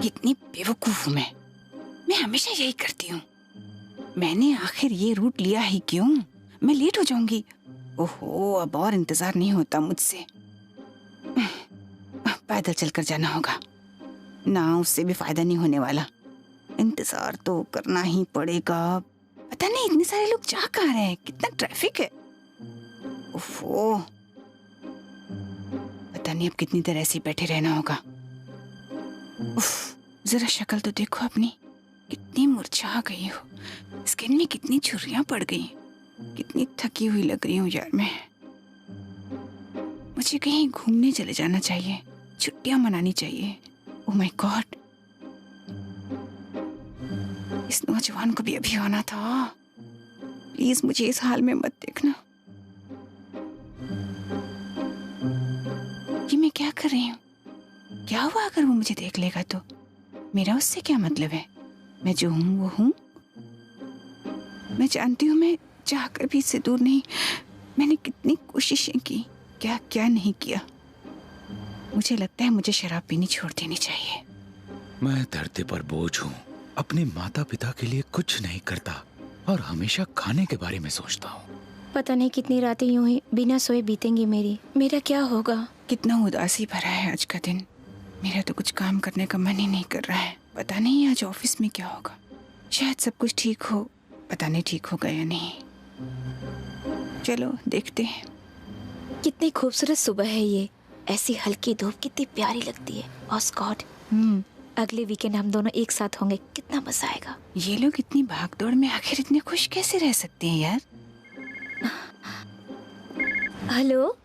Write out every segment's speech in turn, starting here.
कितनी बेवकूफ हूँ मैं हमेशा यही करती हूँ। मैंने आखिर ये रूट लिया ही क्यों? मैं लेट हो जाऊंगी। ओहो, अब और इंतजार नहीं होता मुझसे। पैदल चलकर जाना होगा ना, उससे भी फायदा नहीं होने वाला। इंतजार तो करना ही पड़ेगा। पता नहीं इतने सारे लोग जा कहाँ रहे हैं, कितना ट्रैफिक है। ओहो, पता नहीं अब कितनी देर ऐसे ही बैठे रहना होगा। उफ, जरा शक्ल तो देखो अपनी, कितनी मुरझा गई हो। स्किन में कितनी झुर्रियां पड़ गई, कितनी थकी हुई लग रही हूँ यार मैं। मुझे कहीं घूमने चले जाना चाहिए, छुट्टियां मनानी चाहिए। ओह माय गॉड, इस नौजवान को भी अभी आना था। प्लीज मुझे इस हाल में मत देखना। ये मैं क्या कर रही हूँ? क्या हुआ अगर वो मुझे देख लेगा तो? मेरा उससे क्या मतलब है? मैं जो हूँ वो हूँ। मैं जानती हूँ मैं चाहकर भी इससे दूर नहीं। मैंने कितनी कोशिशें की, क्या क्या नहीं किया। मुझे लगता है मुझे शराब पीनी छोड़ देनी चाहिए। मैं धरती पर बोझ हूँ, अपने माता पिता के लिए कुछ नहीं करता और हमेशा खाने के बारे में सोचता हूँ। पता नहीं कितनी रातें यूं ही बिना सोए बीतेंगी मेरा क्या होगा। कितना उदासी भरा है आज का दिन। मेरा तो कुछ काम करने का मन ही नहीं कर रहा है। पता नहीं आज ऑफिस में क्या होगा। शायद सब कुछ ठीक हो, पता नहीं ठीक होगा या नहीं। चलो देखते हैं। कितनी खूबसूरत सुबह है ये, ऐसी हल्की धूप कितनी प्यारी लगती है। ओह गॉड, अगले वीकेंड हम दोनों एक साथ होंगे, कितना मजा आएगा। ये लोग इतनी भागदौड़ में आखिर इतने खुश कैसे रह सकते हैं यार? हेलो,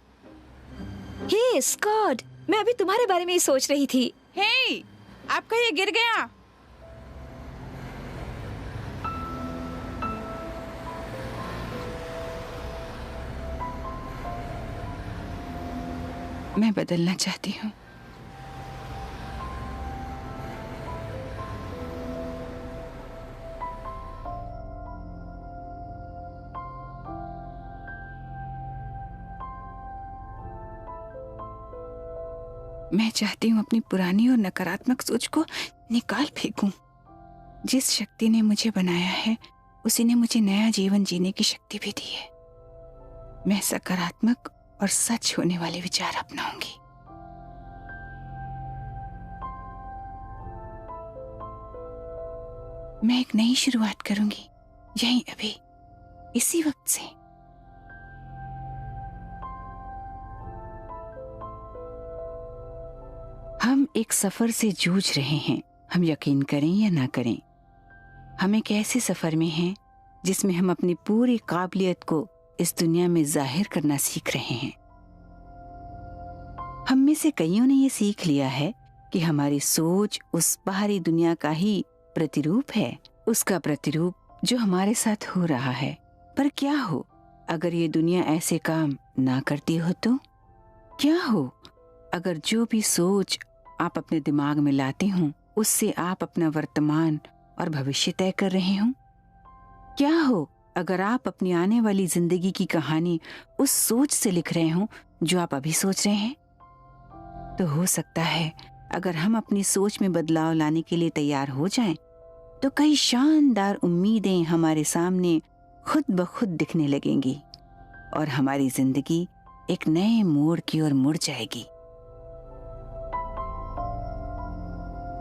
हे स्कॉट, मैं अभी तुम्हारे बारे में ही सोच रही थी। हे, आपका ये गिर गया। मैं बदलना चाहती हूँ। मैं चाहती हूँ अपनी पुरानी और नकारात्मक सोच को निकाल फेंकूं। जिस शक्ति ने मुझे बनाया है उसी ने मुझे नया जीवन जीने की शक्ति भी दी है। मैं सकारात्मक और सच होने वाले विचार अपनाऊंगी। मैं एक नई शुरुआत करूंगी, यहीं अभी, इसी वक्त से। हम एक सफर से जूझ रहे हैं, हम यकीन करें या ना करें। हम एक ऐसे सफर में हैं जिसमें हम अपनी पूरी काबिलियत को इस दुनिया में जाहिर करना सीख रहे हैं। हम में से कईयों ने ये सीख लिया है कि हमारी सोच उस बाहरी दुनिया का ही प्रतिरूप है, उसका प्रतिरूप जो हमारे साथ हो रहा है। पर क्या हो अगर ये दुनिया ऐसे काम ना करती हो तो? क्या हो अगर जो भी सोच आप अपने दिमाग में लाते हो उससे आप अपना वर्तमान और भविष्य तय कर रहे हो? क्या हो अगर आप अपनी आने वाली जिंदगी की कहानी उस सोच से लिख रहे हो जो आप अभी सोच रहे हैं? तो हो सकता है अगर हम अपनी सोच में बदलाव लाने के लिए तैयार हो जाएं, तो कई शानदार उम्मीदें हमारे सामने खुद ब खुद दिखने लगेंगी और हमारी जिंदगी एक नए मोड़ की ओर मुड़ जाएगी।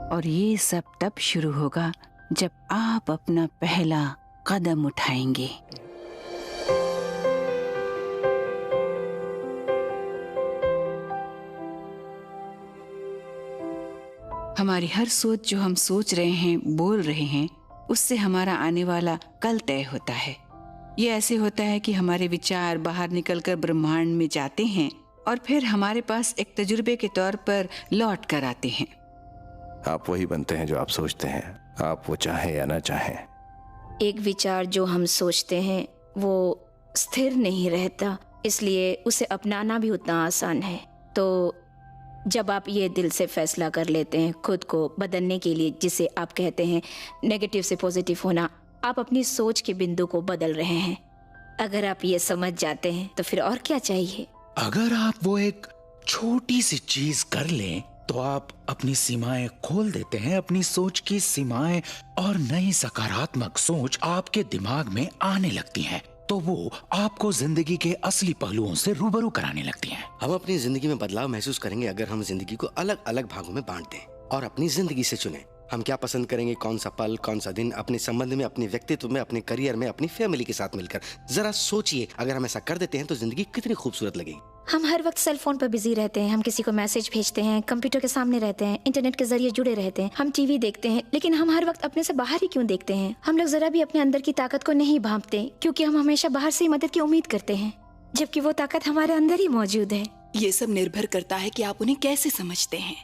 और ये सब तब शुरू होगा जब आप अपना पहला कदम उठाएंगे। हमारी हर सोच जो हम सोच रहे हैं, बोल रहे हैं, उससे हमारा आने वाला कल तय होता है। ये ऐसे होता है कि हमारे विचार बाहर निकलकर ब्रह्मांड में जाते हैं और फिर हमारे पास एक तजुर्बे के तौर पर लौट कर आते हैं। आप वही बनते हैं जो आप सोचते हैं, आप वो चाहें या ना चाहें। एक विचार जो हम सोचते हैं वो स्थिर नहीं रहता, इसलिए उसे अपनाना भी उतना आसान है। तो जब आप ये दिल से फैसला कर लेते हैं खुद को बदलने के लिए, जिसे आप कहते हैं नेगेटिव से पॉजिटिव होना, आप अपनी सोच के बिंदु को बदल रहे हैं। अगर आप ये समझ जाते हैं तो फिर और क्या चाहिए। अगर आप वो एक छोटी सी चीज कर लें तो आप अपनी सीमाएं खोल देते हैं, अपनी सोच की सीमाएं, और नई सकारात्मक सोच आपके दिमाग में आने लगती है तो वो आपको जिंदगी के असली पहलुओं से रूबरू कराने लगती हैं। हम अपनी जिंदगी में बदलाव महसूस करेंगे अगर हम जिंदगी को अलग अलग भागों में बांट दें और अपनी जिंदगी से चुनें। हम क्या पसंद करेंगे, कौन सा पल, कौन सा दिन, अपने संबंध में, अपने व्यक्तित्व में, अपने करियर में, अपनी फैमिली के साथ मिलकर। जरा सोचिए, अगर हम ऐसा कर देते हैं तो जिंदगी कितनी खूबसूरत लगेगी। हम हर वक्त सेल फोन पर बिजी रहते हैं, हम किसी को मैसेज भेजते हैं, कंप्यूटर के सामने रहते हैं, इंटरनेट के जरिए जुड़े रहते हैं, हम टीवी देखते हैं, लेकिन हम हर वक्त अपने से बाहर ही क्यों देखते हैं? हम लोग जरा भी अपने अंदर की ताकत को नहीं भांपते, क्योंकि हम हमेशा बाहर से ही मदद की उम्मीद करते हैं, जबकि वो ताकत हमारे अंदर ही मौजूद है। ये सब निर्भर करता है कि आप उन्हें कैसे समझते हैं।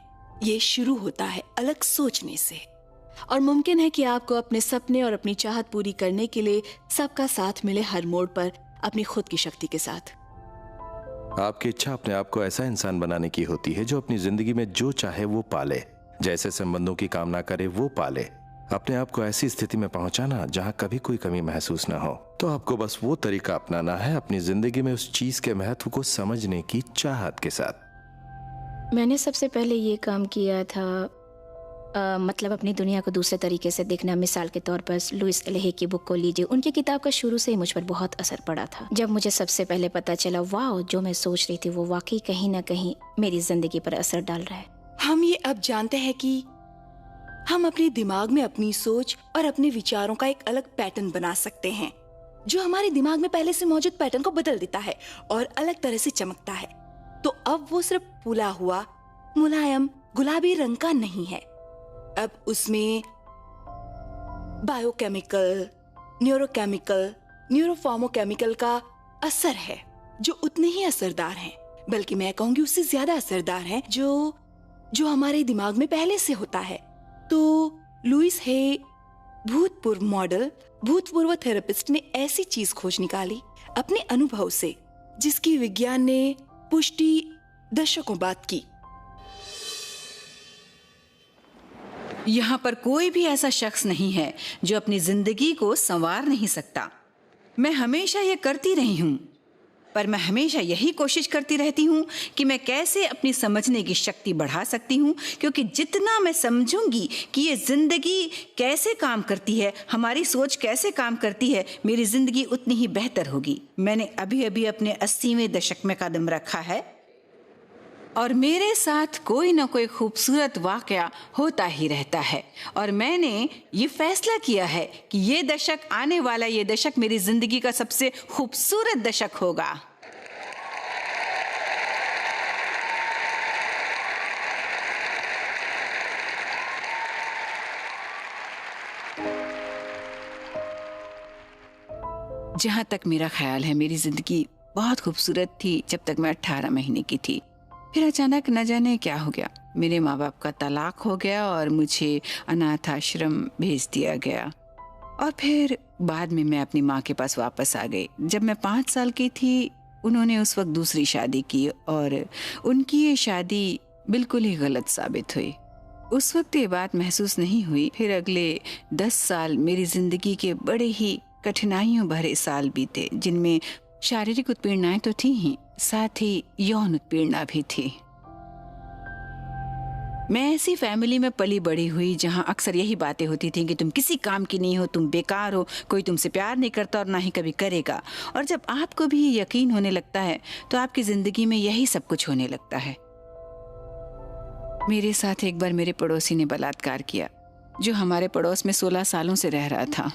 ये शुरू होता है अलग सोचने से, और मुमकिन है कि आपको अपने सपने और अपनी चाहत पूरी करने के लिए सबका साथ मिले हर मोड़ पर, अपनी खुद की शक्ति के साथ। आपकी इच्छा अपने आप को ऐसा इंसान बनाने की होती है जो अपनी जिंदगी में जो चाहे वो पाले, जैसे संबंधों की कामना करे वो पाले। अपने आप को ऐसी स्थिति में पहुंचाना जहां कभी कोई कमी महसूस ना हो। तो आपको बस वो तरीका अपनाना है अपनी जिंदगी में उस चीज के महत्व को समझने की चाहत के साथ। मैंने सबसे पहले ये काम किया था, मतलब अपनी दुनिया को दूसरे तरीके से देखना। मिसाल के तौर पर लुइस एलेहे की बुक को लीजिए, उनकी किताब का शुरू से ही मुझ पर बहुत असर पड़ा था। जब मुझे सबसे पहले पता चला वाह, जो मैं सोच रही थी वो वाकई कहीं ना कहीं मेरी जिंदगी पर असर डाल रहा है। हम ये अब जानते हैं कि हम अपने दिमाग में अपनी सोच और अपने विचारों का एक अलग पैटर्न बना सकते हैं, जो हमारे दिमाग में पहले से मौजूद पैटर्न को बदल देता है और अलग तरह से चमकता है। तो अब वो सिर्फ फूला हुआ मुलायम गुलाबी रंग का नहीं है, अब उसमें बायोकेमिकल, न्यूरोकेमिकल, न्यूरोफार्मोकेमिकल का असर है, जो उतने ही असरदार हैं, बल्कि मैं कहूंगी उससे ज्यादा असरदार हैं, जो हमारे दिमाग में पहले से होता है। तो लुइस हे, भूतपूर्व मॉडल, भूतपूर्व थेरेपिस्ट, ने ऐसी चीज खोज निकाली अपने अनुभव से, जिसकी विज्ञान ने पुष्टि दशकों बाद की। यहाँ पर कोई भी ऐसा शख्स नहीं है जो अपनी जिंदगी को संवार नहीं सकता। मैं हमेशा ये करती रही हूँ, पर मैं हमेशा यही कोशिश करती रहती हूँ कि मैं कैसे अपनी समझने की शक्ति बढ़ा सकती हूँ, क्योंकि जितना मैं समझूंगी कि ये जिंदगी कैसे काम करती है, हमारी सोच कैसे काम करती है, मेरी जिंदगी उतनी ही बेहतर होगी। मैंने अभी अभी अपने 80वें दशक में कदम रखा है और मेरे साथ कोई ना कोई खूबसूरत वाकया होता ही रहता है, और मैंने ये फैसला किया है कि ये दशक, आने वाला ये दशक मेरी जिंदगी का सबसे खूबसूरत दशक होगा। जहां तक मेरा ख्याल है, मेरी जिंदगी बहुत खूबसूरत थी जब तक मैं 18 महीने की थी। फिर अचानक न जाने क्या हो गया, मेरे माँ बाप का तलाक हो गया और मुझे अनाथ आश्रम भेज दिया गया। और फिर बाद में मैं अपनी माँ के पास वापस आ गई। जब मैं 5 साल की थी, उन्होंने उस वक्त दूसरी शादी की और उनकी ये शादी बिल्कुल ही गलत साबित हुई। उस वक्त ये बात महसूस नहीं हुई। फिर अगले 10 साल मेरी जिंदगी के बड़े ही कठिनाइयों भरे साल बीते, जिनमें शारीरिक उत्पीड़नाएं तो थी ही, साथ ही यौन उत्पीड़ना भी थी। मैं ऐसी फैमिली में पली बड़ी हुई जहां अक्सर यही बातें होती थी कि तुम किसी काम की नहीं हो, तुम बेकार हो, कोई तुमसे प्यार नहीं करता और ना ही कभी करेगा। और जब आपको भी यकीन होने लगता है तो आपकी जिंदगी में यही सब कुछ होने लगता है। मेरे साथ एक बार मेरे पड़ोसी ने बलात्कार किया, जो हमारे पड़ोस में 16 सालों से रह रहा था।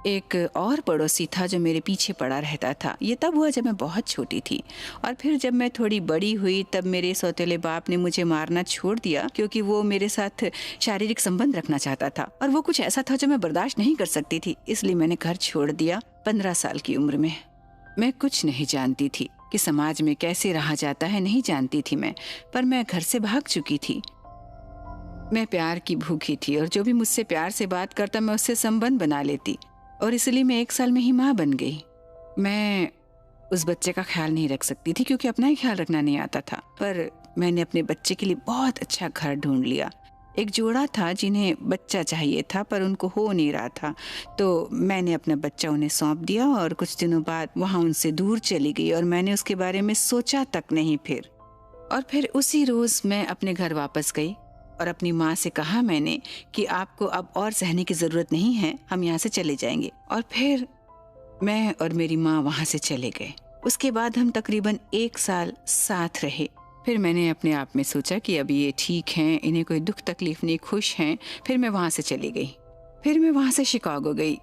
एक और पड़ोसी था जो मेरे पीछे पड़ा रहता था। ये तब हुआ जब मैं बहुत छोटी थी। और फिर जब मैं थोड़ी बड़ी हुई तब मेरे सौतेले बाप ने मुझे मारना छोड़ दिया, क्योंकि वो मेरे साथ शारीरिक संबंध रखना चाहता था और वो कुछ ऐसा था जो मैं बर्दाश्त नहीं कर सकती थी। इसलिए मैंने घर छोड़ दिया 15 साल की उम्र में। मैं कुछ नहीं जानती थी कि समाज में कैसे रहा जाता है, नहीं जानती थी मैं, पर मैं घर से भाग चुकी थी। मैं प्यार की भूखी थी और जो भी मुझसे प्यार से बात करता मैं उससे संबंध बना लेती, और इसलिए मैं 1 साल में ही माँ बन गई। मैं उस बच्चे का ख्याल नहीं रख सकती थी क्योंकि अपना ही ख्याल रखना नहीं आता था, पर मैंने अपने बच्चे के लिए बहुत अच्छा घर ढूंढ लिया। एक जोड़ा था जिन्हें बच्चा चाहिए था पर उनको हो नहीं रहा था, तो मैंने अपना बच्चा उन्हें सौंप दिया और कुछ दिनों बाद वहाँ उनसे दूर चली गई और मैंने उसके बारे में सोचा तक नहीं। फिर उसी रोज़ मैं अपने घर वापस गई और अपनी माँ से कहा मैंने कि आपको अब और सहने की ज़रूरत नहीं है, हम यहाँ से चले जाएंगे। और फिर मैं और मेरी माँ वहाँ से चले गए। उसके बाद हम तकरीबन 1 साल साथ रहे। फिर मैंने अपने आप में सोचा कि अब ये ठीक हैं, इन्हें कोई दुख तकलीफ नहीं, खुश हैं। फिर मैं वहाँ से चली गई। फिर मैं वहाँ से शिकागो गई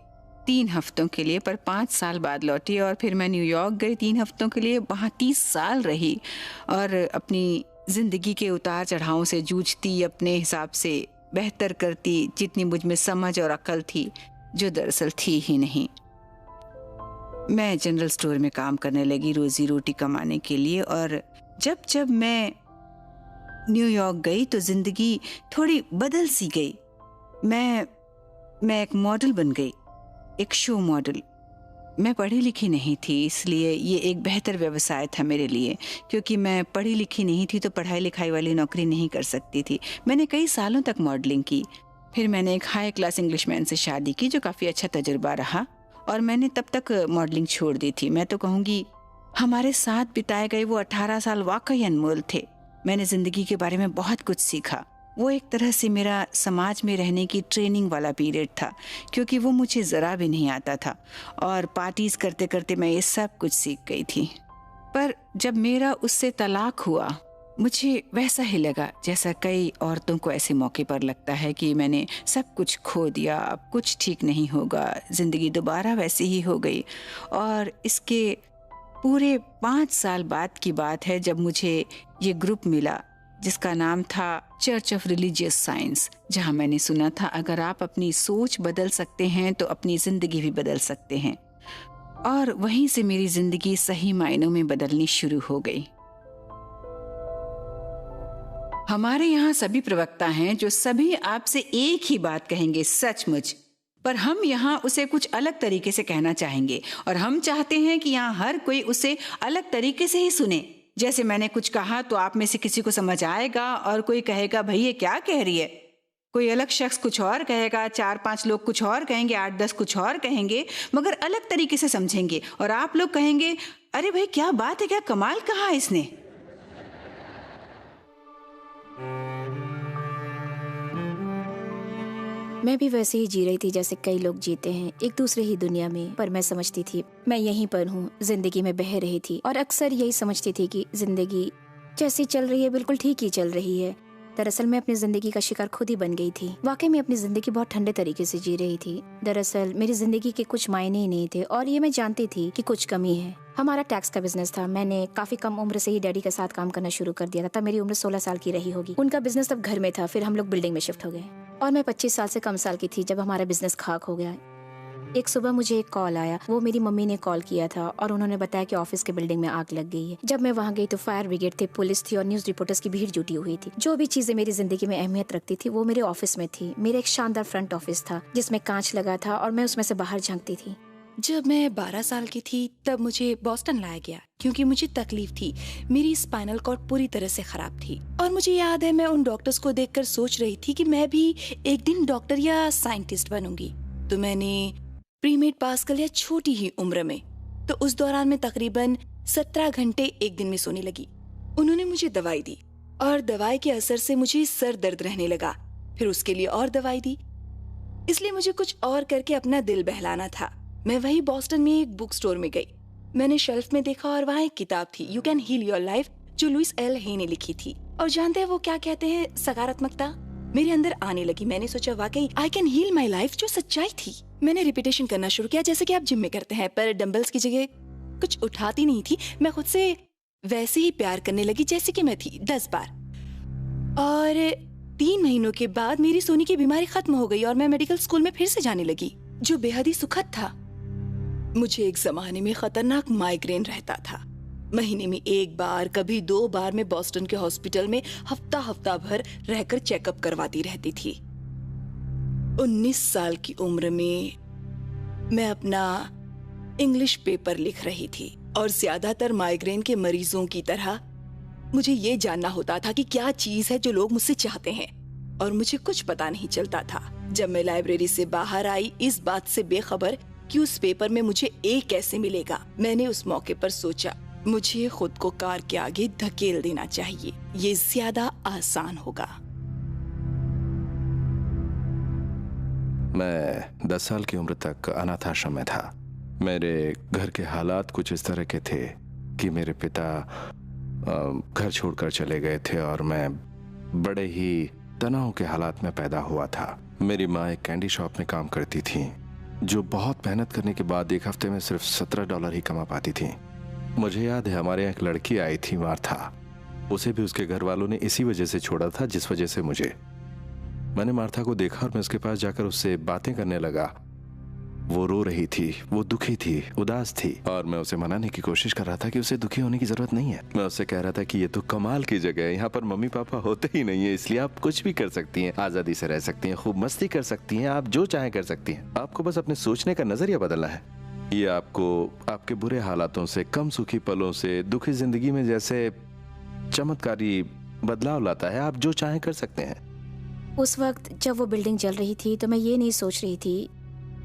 3 हफ्तों के लिए, पर 5 साल बाद लौटी। और फिर मैं न्यूयॉर्क गई 3 हफ्तों के लिए, वहाँ 30 साल रही और अपनी ज़िंदगी के उतार चढ़ावों से जूझती, अपने हिसाब से बेहतर करती जितनी मुझ में समझ और अक्ल थी, जो दरअसल थी ही नहीं। मैं जनरल स्टोर में काम करने लगी रोजी रोटी कमाने के लिए। और जब मैं न्यूयॉर्क गई तो ज़िंदगी थोड़ी बदल सी गई। मैं एक मॉडल बन गई, एक शो मॉडल। मैं पढ़ी लिखी नहीं थी, इसलिए ये एक बेहतर व्यवसाय था मेरे लिए, क्योंकि मैं पढ़ी लिखी नहीं थी तो पढ़ाई लिखाई वाली नौकरी नहीं कर सकती थी। मैंने कई सालों तक मॉडलिंग की। फिर मैंने एक हाई क्लास इंग्लिशमैन से शादी की, जो काफ़ी अच्छा तजुर्बा रहा, और मैंने तब तक मॉडलिंग छोड़ दी थी। मैं तो कहूँगी हमारे साथ बिताए गए वो 18 साल वाकई अनमोल थे। मैंने ज़िंदगी के बारे में बहुत कुछ सीखा। वो एक तरह से मेरा समाज में रहने की ट्रेनिंग वाला पीरियड था, क्योंकि वो मुझे ज़रा भी नहीं आता था और पार्टीज़ करते करते मैं ये सब कुछ सीख गई थी। पर जब मेरा उससे तलाक हुआ, मुझे वैसा ही लगा जैसा कई औरतों को ऐसे मौके पर लगता है कि मैंने सब कुछ खो दिया, अब कुछ ठीक नहीं होगा, ज़िंदगी दोबारा वैसी ही हो गई। और इसके पूरे 5 साल बाद की बात है जब मुझे ये ग्रुप मिला जिसका नाम था चर्च ऑफ रिलीजियस साइंस, जहाँ मैंने सुना था अगर आप अपनी सोच बदल सकते हैं तो अपनी ज़िंदगी भी बदल सकते हैं। और वहीं से मेरी ज़िंदगी सही मायनों में बदलनी शुरू हो गई। हमारे यहाँ सभी प्रवक्ता हैं जो सभी आपसे एक ही बात कहेंगे, सचमुच, पर हम यहाँ उसे कुछ अलग तरीके से कहना चाहेंगे और हम चाहते हैं कि यहाँ हर कोई उसे अलग तरीके से ही सुने। जैसे मैंने कुछ कहा तो आप में से किसी को समझ आएगा और कोई कहेगा भाई ये क्या कह रही है, कोई अलग शख्स कुछ और कहेगा, 4-5 लोग कुछ और कहेंगे, 8-10 कुछ और कहेंगे, मगर अलग तरीके से समझेंगे। और आप लोग कहेंगे अरे भाई क्या बात है, क्या कमाल कहा इसने। मैं भी वैसे ही जी रही थी जैसे कई लोग जीते हैं, एक दूसरे ही दुनिया में। पर मैं समझती थी मैं यहीं पर हूँ, जिंदगी में बह रही थी और अक्सर यही समझती थी कि जिंदगी जैसी चल रही है बिल्कुल ठीक ही चल रही है। दरअसल मैं अपनी जिंदगी का शिकार खुद ही बन गई थी। वाकई में अपनी जिंदगी बहुत ठंडे तरीके से जी रही थी। दरअसल मेरी जिंदगी के कुछ मायने ही नहीं थे और ये मैं जानती थी कि कुछ कमी है। हमारा टैक्स का बिजनेस था। मैंने काफी कम उम्र से ही डैडी के साथ काम करना शुरू कर दिया था। तब मेरी उम्र 16 साल की रही होगी। उनका बिजनेस तब घर में था, फिर हम लोग बिल्डिंग में शिफ्ट हो गए और मैं 25 साल से कम साल की थी जब हमारा बिजनेस खाक हो गया। एक सुबह मुझे एक कॉल आया। वो मेरी मम्मी ने कॉल किया था और उन्होंने बताया कि ऑफिस के बिल्डिंग में आग लग गई है। जब मैं वहाँ गई तो फायर ब्रिगेड थे, पुलिस थी और न्यूज रिपोर्टर्स की भीड़ जुटी हुई थी। जो भी चीजें मेरी जिंदगी में अहमियत रखती थी वो मेरे ऑफिस में थी। मेरा एक शानदार फ्रंट ऑफिस था जिसमें कांच लगा था और मैं उसमें से बाहर झांकती थी। जब मैं 12 साल की थी तब मुझे बॉस्टन लाया गया क्योंकि मुझे तकलीफ थी। मेरी स्पाइनल कॉर्ड पूरी तरह से खराब थी और मुझे याद है मैं उन डॉक्टर्स को देखकर सोच रही थी कि मैं भी एक दिन डॉक्टर या साइंटिस्ट बनूंगी। तो मैंने प्री मेड पास कर लिया छोटी ही उम्र में। तो उस दौरान मैं तकरीबन 17 घंटे एक दिन में सोने लगी। उन्होंने मुझे दवाई दी और दवाई के असर से मुझे सर दर्द रहने लगा। फिर उसके लिए और दवाई दी, इसलिए मुझे कुछ और करके अपना दिल बहलाना था। मैं वही बॉस्टन में एक बुक स्टोर में गई। मैंने शेल्फ में देखा और वहाँ एक किताब थी, you can heal your life, जो लुइस एल हे ने लिखी थी। और जानते हैं वो क्या कहते हैं, सकारात्मकता मेरे अंदर आने लगी। मैंने सोचा वाकई I can heal my life, जो सच्चाई थी। मैंने रिपीटेशन करना शुरू किया जैसे कि आप जिम में करते हैं, पर डंबल्स की जगह कुछ उठाती नहीं थी। मैं खुद से वैसे ही प्यार करने लगी जैसे कि मैं थी 10 बार। और 3 महीनों के बाद मेरी सोने की बीमारी खत्म हो गई और मैं मेडिकल स्कूल में फिर से जाने लगी, जो बेहद ही सुखद था। मुझे एक जमाने में खतरनाक माइग्रेन रहता था। महीने में 1 बार, कभी 2 बार मैं बॉस्टन के हॉस्पिटल में हफ्ता भर रहकर चेकअप करवाती रहती थी। 19 साल की उम्र में मैं अपना इंग्लिश पेपर लिख रही थी और ज्यादातर माइग्रेन के मरीजों की तरह मुझे ये जानना होता था कि क्या चीज है जो लोग मुझसे चाहते हैं। और मुझे कुछ पता नहीं चलता था। जब मैं लाइब्रेरी से बाहर आई, इस बात से बेखबर कि उस पेपर में मुझे ए कैसे मिलेगा, मैंने उस मौके पर सोचा मुझे खुद को कार के आगे धकेल देना चाहिए, ये ज्यादा आसान होगा। मैं 10 साल की उम्र तक अनाथाश्रम में था। मेरे घर के हालात कुछ इस तरह के थे कि मेरे पिता घर छोड़कर चले गए थे और मैं बड़े ही तनाव के हालात में पैदा हुआ था। मेरी माँ एक कैंडी शॉप में काम करती थी, जो बहुत मेहनत करने के बाद एक हफ्ते में सिर्फ $17 ही कमा पाती थी। मुझे याद है हमारे यहाँ एक लड़की आई थी, मार्था। उसे भी उसके घर वालों ने इसी वजह से छोड़ा था जिस वजह से मुझे। मैंने मार्था को देखा और मैं उसके पास जाकर उससे बातें करने लगा। वो रो रही थी, वो दुखी थी, उदास थी, और मैं उसे मनाने की कोशिश कर रहा था कि उसे दुखी होने की जरूरत नहीं है। मैं उससे कह रहा था कि ये तो कमाल की जगह है, यहाँ पर मम्मी पापा होते ही नहीं है, इसलिए आप कुछ भी कर सकती हैं, आजादी से रह सकती हैं, खूब मस्ती कर सकती हैं, आप जो चाहे कर सकती हैं। आपको बस अपने सोचने का नजरिया बदलना है। ये आपको आपके बुरे हालातों से, कम सुखी पलों से, दुखी जिंदगी में जैसे चमत्कारी बदलाव लाता है। आप जो चाहे कर सकते हैं। उस वक्त जब वो बिल्डिंग जल रही थी तो मैं ये नहीं सोच रही थी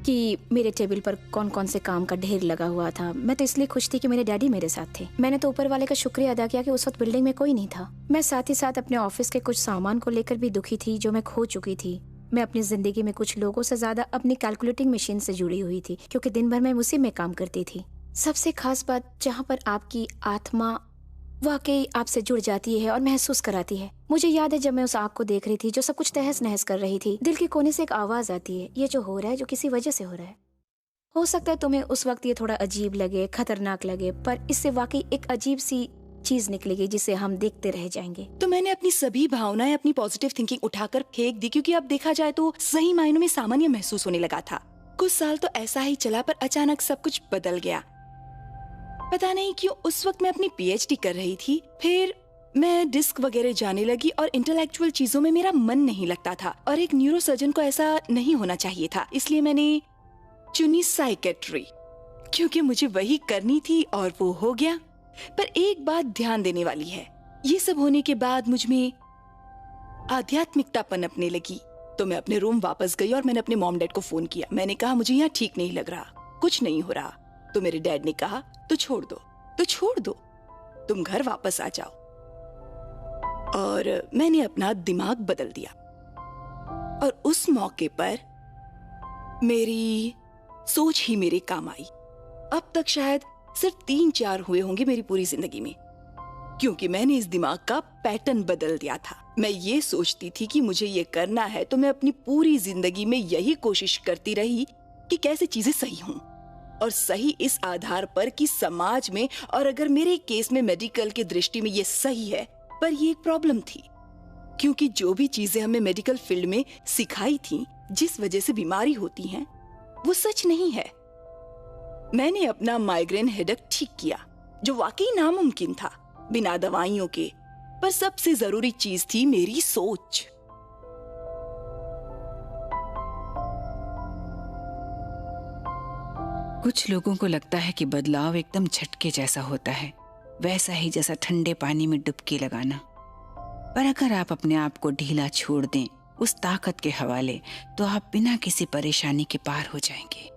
कि मेरे टेबल पर कौन कौन से काम का ढेर लगा हुआ था। मैं तो इसलिए खुश थी कि मेरे डैडी मेरे साथ थे। मैंने तो ऊपर वाले का शुक्रिया अदा किया कि उस वक्त बिल्डिंग में कोई नहीं था। मैं साथ ही साथ अपने ऑफिस के कुछ सामान को लेकर भी दुखी थी जो मैं खो चुकी थी। मैं अपनी जिंदगी में कुछ लोगों से ज्यादा अपनी कैलकुलेटिंग मशीन से जुड़ी हुई थी, क्योंकि दिन भर मैं उसी में काम करती थी। सबसे खास बात, जहाँ पर आपकी आत्मा वाकई आपसे जुड़ जाती है और महसूस कराती है। मुझे याद है जब मैं उस आग को देख रही थी जो सब कुछ तहस नहस कर रही थी, दिल के कोने से एक आवाज आती है, ये जो हो रहा है, जो किसी वजह से हो रहा है। हो सकता है तुम्हें उस वक्त ये थोड़ा अजीब लगे, खतरनाक लगे, पर इससे वाकई एक अजीब सी चीज निकलेगी जिसे हम देखते रह जाएंगे। तो मैंने अपनी सभी भावनाएं, अपनी पॉजिटिव थिंकिंग उठाकर फेंक दी, क्योंकि अब देखा जाए तो सही मायनों में सामान्य महसूस होने लगा था। कुछ साल तो ऐसा ही चला, पर अचानक सब कुछ बदल गया। पता नहीं क्यों उस वक्त मैं अपनी पीएचडी कर रही थी, फिर मैं डिस्क वगैरह जाने लगी और इंटेलेक्चुअल चीजों में मेरा मन नहीं लगता था, और एक न्यूरोसर्जन को ऐसा नहीं होना चाहिए था। इसलिए मैंने चुनी साइकेट्री, क्योंकि मुझे वही करनी थी और वो हो गया। पर एक बात ध्यान देने वाली है, ये सब होने के बाद मुझ में आध्यात्मिकता पनपने लगी। तो मैं अपने रूम वापस गई और मैंने अपने मॉम डैड को फोन किया। मैंने कहा मुझे यहाँ ठीक नहीं लग रहा, कुछ नहीं हो रहा। तो मेरे डैड ने कहा तो छोड़ दो, तुम घर वापस आ जाओ। और मैंने अपना दिमाग बदल दिया, और उस मौके पर मेरी सोच ही मेरे काम आई। अब तक शायद सिर्फ 3-4 हुए होंगे मेरी पूरी जिंदगी में, क्योंकि मैंने इस दिमाग का पैटर्न बदल दिया था। मैं ये सोचती थी कि मुझे ये करना है, तो मैं अपनी पूरी जिंदगी में यही कोशिश करती रही कि कैसे चीजें सही हों, और सही इस आधार पर कि समाज में, और अगर मेरे केस में मेडिकल की दृष्टि में ये सही है। पर ये एक प्रॉब्लम थी, क्योंकि जो भी चीजें हमें मेडिकल फील्ड में सिखाई थी, जिस वजह से बीमारी होती है, वो सच नहीं है। मैंने अपना माइग्रेन हेडेक ठीक किया, जो वाकई नामुमकिन था बिना दवाइयों के। पर सबसे जरूरी चीज थी मेरी सोच। कुछ लोगों को लगता है कि बदलाव एकदम झटके जैसा होता है, वैसा ही जैसा ठंडे पानी में डुबकी लगाना। पर अगर आप अपने आप को ढीला छोड़ दें उस ताकत के हवाले, तो आप बिना किसी परेशानी के पार हो जाएंगे।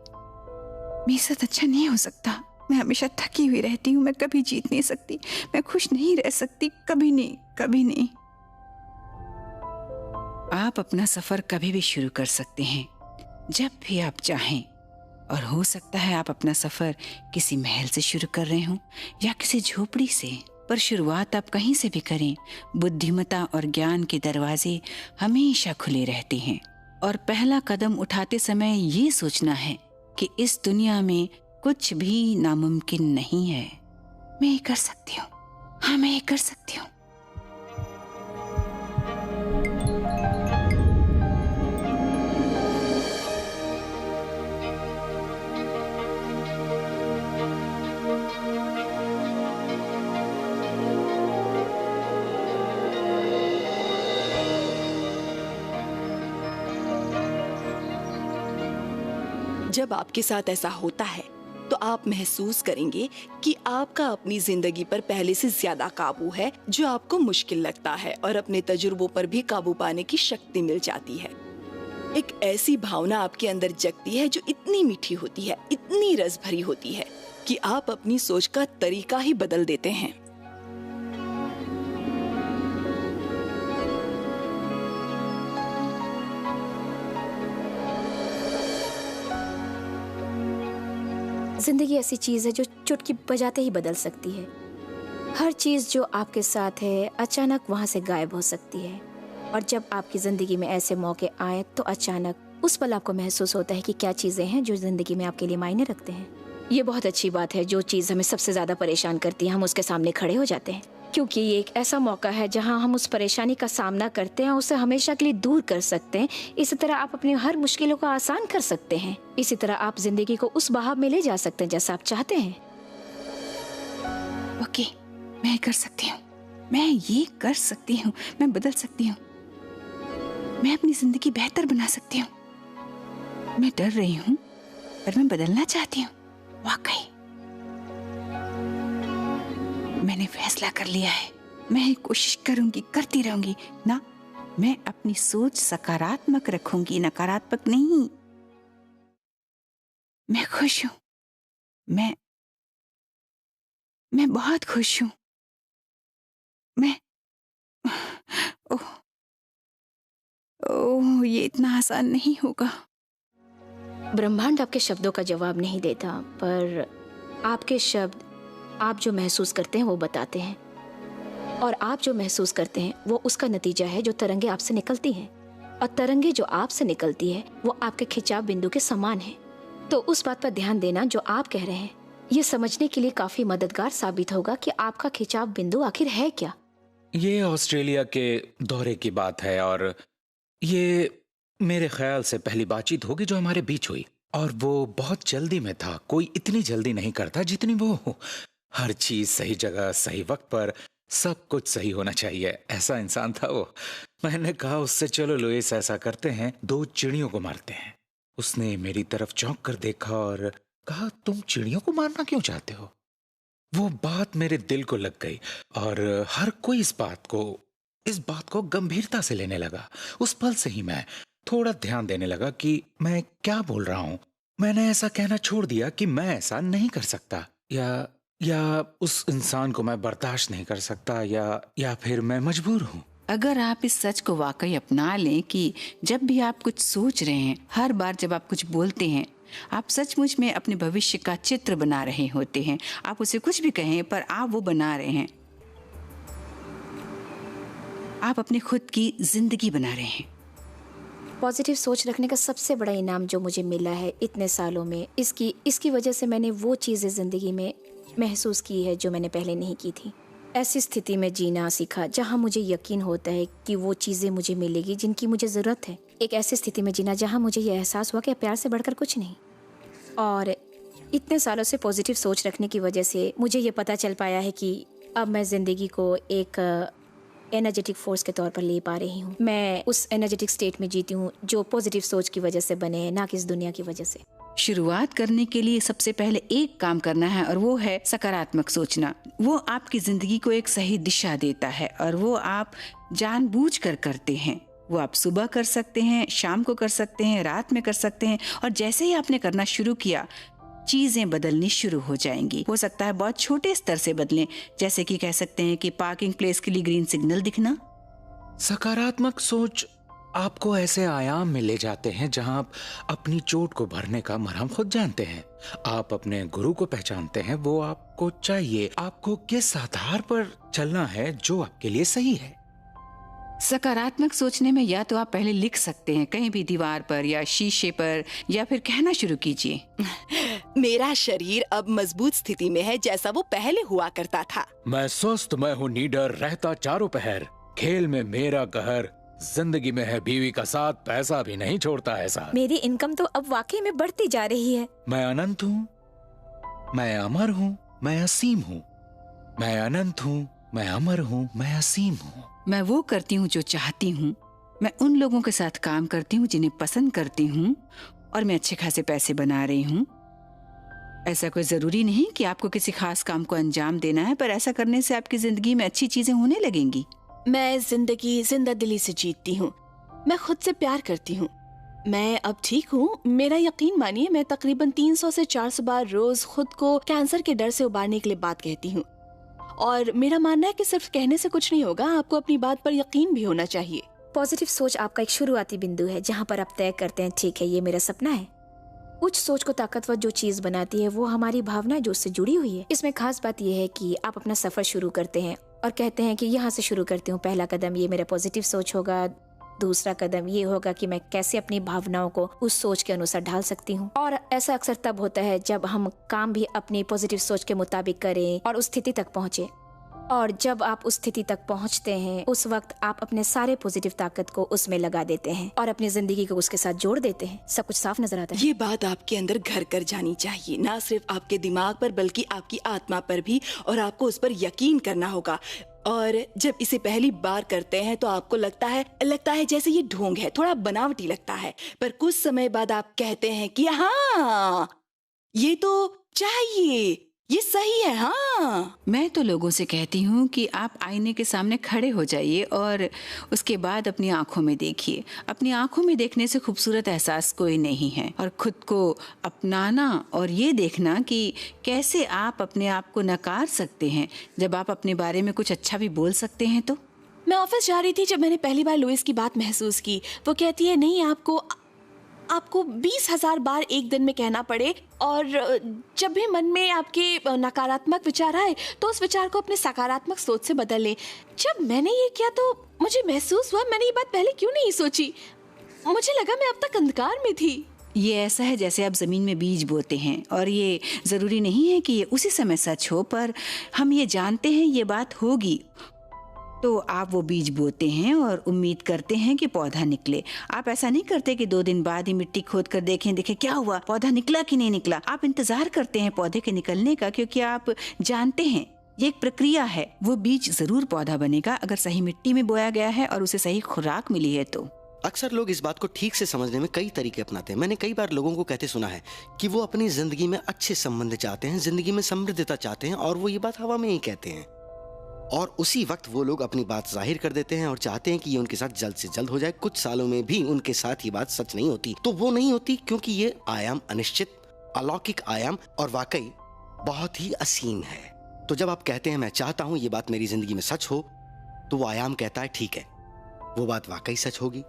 मेरे साथ अच्छा नहीं हो सकता, मैं हमेशा थकी हुई रहती हूँ, मैं कभी जीत नहीं सकती, मैं खुश नहीं रह सकती, कभी नहीं, कभी नहीं। आप अपना सफर कभी भी शुरू कर सकते हैं, जब भी आप चाहें। और हो सकता है आप अपना सफर किसी महल से शुरू कर रहे हों या किसी झोपड़ी से, पर शुरुआत आप कहीं से भी करें, बुद्धिमत्ता और ज्ञान के दरवाजे हमेशा खुले रहते हैं। और पहला कदम उठाते समय ये सोचना है कि इस दुनिया में कुछ भी नामुमकिन नहीं है। मैं ये कर सकती हूँ, हाँ मैं ये कर सकती हूँ। जब आपके साथ ऐसा होता है तो आप महसूस करेंगे कि आपका अपनी जिंदगी पर पहले से ज्यादा काबू है, जो आपको मुश्किल लगता है, और अपने तजुर्बों पर भी काबू पाने की शक्ति मिल जाती है। एक ऐसी भावना आपके अंदर जगती है जो इतनी मीठी होती है, इतनी रस भरी होती है कि आप अपनी सोच का तरीका ही बदल देते हैं। जिंदगी ऐसी चीज है जो चुटकी बजाते ही बदल सकती है। हर चीज जो आपके साथ है अचानक वहां से गायब हो सकती है, और जब आपकी जिंदगी में ऐसे मौके आए तो अचानक उस पल आपको महसूस होता है कि क्या चीजें हैं जो जिंदगी में आपके लिए मायने रखते हैं। ये बहुत अच्छी बात है। जो चीज हमें सबसे ज्यादा परेशान करती है हम उसके सामने खड़े हो जाते हैं, क्योंकि ये एक ऐसा मौका है जहां हम उस परेशानी का सामना करते हैं और उसे हमेशा के लिए दूर कर सकते हैं। इसी तरह आप अपनी हर मुश्किलों को आसान कर सकते हैं। इसी तरह आप जिंदगी को उस बहाव में ले जा सकते हैं जैसा आप चाहते हैं। ओके, मैं कर सकती हूँ, मैं ये कर सकती हूँ, मैं बदल सकती हूँ, मैं अपनी जिंदगी बेहतर बना सकती हूँ। मैं डर रही हूँ पर मैं बदलना चाहती हूँ। वाकई मैंने फैसला कर लिया है, मैं कोशिश करूंगी, करती रहूंगी ना। मैं अपनी सोच सकारात्मक रखूंगी, नकारात्मक नहीं। मैं खुश हूं, मैं बहुत खुश हूं। मैं ओह, ये इतना आसान नहीं होगा। ब्रह्मांड आपके शब्दों का जवाब नहीं देता, पर आपके शब्द आप जो महसूस करते हैं वो बताते हैं, और आप जो महसूस करते हैं वो उसका नतीजा है जो तरंगे आपसे निकलती हैं, और तरंगे जो आपसे निकलती है वो आपके खिंचाव बिंदु के समान है। तो उस बात पर ध्यान देना जो आप कह रहे हैं, ये समझने के लिए काफी मददगार साबित होगा कि आपका खिंचाव बिंदु आखिर है क्या। ये ऑस्ट्रेलिया के दौरे की बात है, और ये मेरे ख्याल से पहली बातचीत होगी जो हमारे बीच हुई, और वो बहुत जल्दी में था। कोई इतनी जल्दी नहीं करता जितनी वो हो। हर चीज सही जगह सही वक्त पर, सब कुछ सही होना चाहिए, ऐसा इंसान था वो। मैंने कहा उससे, चलो लुइस ऐसा करते हैं, 2 चिड़ियों को मारते हैं। उसने मेरी तरफ चौंक कर देखा और कहा, तुम चिड़ियों को मारना क्यों चाहते हो? वो बात मेरे दिल को लग गई, और हर कोई इस बात को गंभीरता से लेने लगा। उस पल से ही मैं थोड़ा ध्यान देने लगा कि मैं क्या बोल रहा हूँ। मैंने ऐसा कहना छोड़ दिया कि मैं ऐसा नहीं कर सकता, या उस इंसान को मैं बर्दाश्त नहीं कर सकता, या फिर मैं मजबूर हूँ। अगर आप इस सच को वाकई अपना लें कि जब भी आप कुछ सोच रहे हैं, हर बार जब आप कुछ बोलते हैं, आप सचमुच में अपने भविष्य का चित्र बना रहे होते हैं। आप उसे कुछ भी कहें पर आप वो बना रहे हैं। आप अपनी खुद की जिंदगी बना रहे हैं। पॉजिटिव सोच रखने का सबसे बड़ा इनाम जो मुझे मिला है इतने सालों में, इसकी वजह से मैंने वो चीज़ें ज़िंदगी में महसूस की है जो मैंने पहले नहीं की थी। ऐसी स्थिति में जीना सीखा जहाँ मुझे यकीन होता है कि वो चीज़ें मुझे मिलेगी जिनकी मुझे ज़रूरत है। एक ऐसी स्थिति में जीना जहाँ मुझे ये एहसास हुआ कि प्यार से बढ़कर कुछ नहीं। और इतने सालों से पॉजिटिव सोच रखने की वजह से मुझे ये पता चल पाया है कि अब मैं ज़िंदगी को एक एनर्जेटिक फोर्स के तौर पर ले पा रही हूँ। मैं उस एनर्जेटिक स्टेट में जीती हूँ जो पॉजिटिव सोच की वजह से बने, ना कि इस दुनिया की वजह से। शुरुआत करने के लिए सबसे पहले एक काम करना है, और वो है सकारात्मक सोचना। वो आपकी जिंदगी को एक सही दिशा देता है, और वो आप जानबूझकर करते हैं। वो आप सुबह कर सकते हैं, शाम को कर सकते हैं, रात में कर सकते हैं, और जैसे ही आपने करना शुरू किया चीजें बदलनी शुरू हो जाएंगी। हो सकता है बहुत छोटे स्तर से बदलें, जैसे कि कह सकते हैं कि पार्किंग प्लेस के लिए ग्रीन सिग्नल दिखना। सकारात्मक सोच आपको ऐसे आयाम में ले जाते हैं जहां आप अपनी चोट को भरने का मरहम खुद जानते हैं। आप अपने गुरु को पहचानते हैं, वो आपको चाहिए, आपको किस आधार पर चलना है जो आपके लिए सही है। सकारात्मक सोचने में या तो आप पहले लिख सकते हैं कहीं भी, दीवार पर या शीशे पर, या फिर कहना शुरू कीजिए, मेरा शरीर अब मजबूत स्थिति में है जैसा वो पहले हुआ करता था। मैं स्वस्थ, मैं हूँ निडर, रहता चारों पहर, खेल में मेरा कहर, जिंदगी में है बीवी का साथ, पैसा भी नहीं छोड़ता है साथ। मेरी इनकम तो अब वाकई में बढ़ती जा रही है। मैं अनंत हूँ, मैं अमर हूँ, मैं असीम हूँ। मैं अनंत हूँ, मैं अमर हूँ, मैं असीम हूँ। मैं वो करती हूँ जो चाहती हूँ, मैं उन लोगों के साथ काम करती हूँ जिन्हें पसंद करती हूँ, और मैं अच्छे खासे पैसे बना रही हूँ। ऐसा कोई जरूरी नहीं कि आपको किसी खास काम को अंजाम देना है, पर ऐसा करने से आपकी जिंदगी में अच्छी चीजें होने लगेंगी। मैं जिंदगी जिंदा दिली से जीतती हूँ। मैं खुद से प्यार करती हूँ। मैं अब ठीक हूँ। मेरा यकीन मानिए, मैं तकरीबन 300 से 400 बार रोज खुद को कैंसर के डर से उबारने के लिए बात कहती हूँ। और मेरा मानना है कि सिर्फ कहने से कुछ नहीं होगा, आपको अपनी बात पर यकीन भी होना चाहिए। पॉजिटिव सोच आपका एक शुरुआती बिंदु है जहाँ पर आप तय करते हैं ठीक है ये मेरा सपना है। उच्च सोच को ताकतवर जो चीज बनाती है वो हमारी भावना जो उससे जुड़ी हुई है। इसमें खास बात यह है कि आप अपना सफर शुरू करते हैं और कहते हैं कि यहाँ से शुरू करती हूँ। पहला कदम ये मेरा पॉजिटिव सोच होगा, दूसरा कदम ये होगा कि मैं कैसे अपनी भावनाओं को उस सोच के अनुसार ढाल सकती हूँ। और ऐसा अक्सर तब होता है जब हम काम भी अपनी पॉजिटिव सोच के मुताबिक करें और उस स्थिति तक पहुँचे। और जब आप उस स्थिति तक पहुंचते हैं उस वक्त आप अपने सारे पॉजिटिव ताकत को उसमें लगा देते हैं और अपनी जिंदगी को उसके साथ जोड़ देते हैं। सब कुछ साफ नजर आता है। ये बात आपके अंदर घर कर जानी चाहिए, ना सिर्फ आपके दिमाग पर बल्कि आपकी आत्मा पर भी, और आपको उस पर यकीन करना होगा। और जब इसे पहली बार करते हैं तो आपको लगता है जैसे ये ढोंग है, थोड़ा बनावटी लगता है, पर कुछ समय बाद आप कहते हैं कि हाँ ये तो चाहिए, ये सही है। हाँ, मैं तो लोगों से कहती हूँ कि आप आईने के सामने खड़े हो जाइए और उसके बाद अपनी आंखों में देखिए। अपनी आंखों में देखने से खूबसूरत एहसास कोई नहीं है। और खुद को अपनाना और ये देखना कि कैसे आप अपने आप को नकार सकते हैं जब आप अपने बारे में कुछ अच्छा भी बोल सकते हैं। तो मैं ऑफिस जा रही थी जब मैंने पहली बार लुइस की बात महसूस की। वो कहती है नहीं, आपको 20,000 बार एक दिन में कहना पड़े, और जब भी मन में आपके नकारात्मक विचार आए तो उस विचार को अपने सकारात्मक सोच से बदल लें। जब मैंने ये किया तो मुझे महसूस हुआ मैंने ये बात पहले क्यों नहीं सोची। मुझे लगा मैं अब तक अंधकार में थी। ये ऐसा है जैसे आप जमीन में बीज बोते हैं, और ये जरूरी नहीं है कि ये उसी समय सच हो, पर हम ये जानते हैं ये बात होगी। तो आप वो बीज बोते हैं और उम्मीद करते हैं कि पौधा निकले। आप ऐसा नहीं करते कि 2 दिन बाद ही मिट्टी खोद कर देखें क्या हुआ, पौधा निकला कि नहीं निकला। आप इंतजार करते हैं पौधे के निकलने का, क्योंकि आप जानते हैं ये एक प्रक्रिया है। वो बीज जरूर पौधा बनेगा अगर सही मिट्टी में बोया गया है और उसे सही खुराक मिली है। तो अक्सर लोग इस बात को ठीक से समझने में कई तरीके अपनाते हैं। मैंने कई बार लोगों को कहते सुना है कि वो अपनी जिंदगी में अच्छे संबंध चाहते हैं, जिंदगी में समृद्धता चाहते हैं, और वो ये बात हवा में ही कहते हैं। और उसी वक्त वो लोग अपनी बात जाहिर कर देते हैं और चाहते हैं कि ये उनके साथ जल्द से जल्द हो जाए। कुछ सालों में भी उनके साथ ये बात सच नहीं होती। तो वो नहीं होती क्योंकि ये आयाम अनिश्चित, अलौकिक आयाम और वाकई बहुत ही असीम है। तो जब आप कहते हैं मैं चाहता हूं ये बात मेरी जिंदगी में सच हो, तो वो आयाम कहता है ठीक है, वो बात वाकई सच होगी,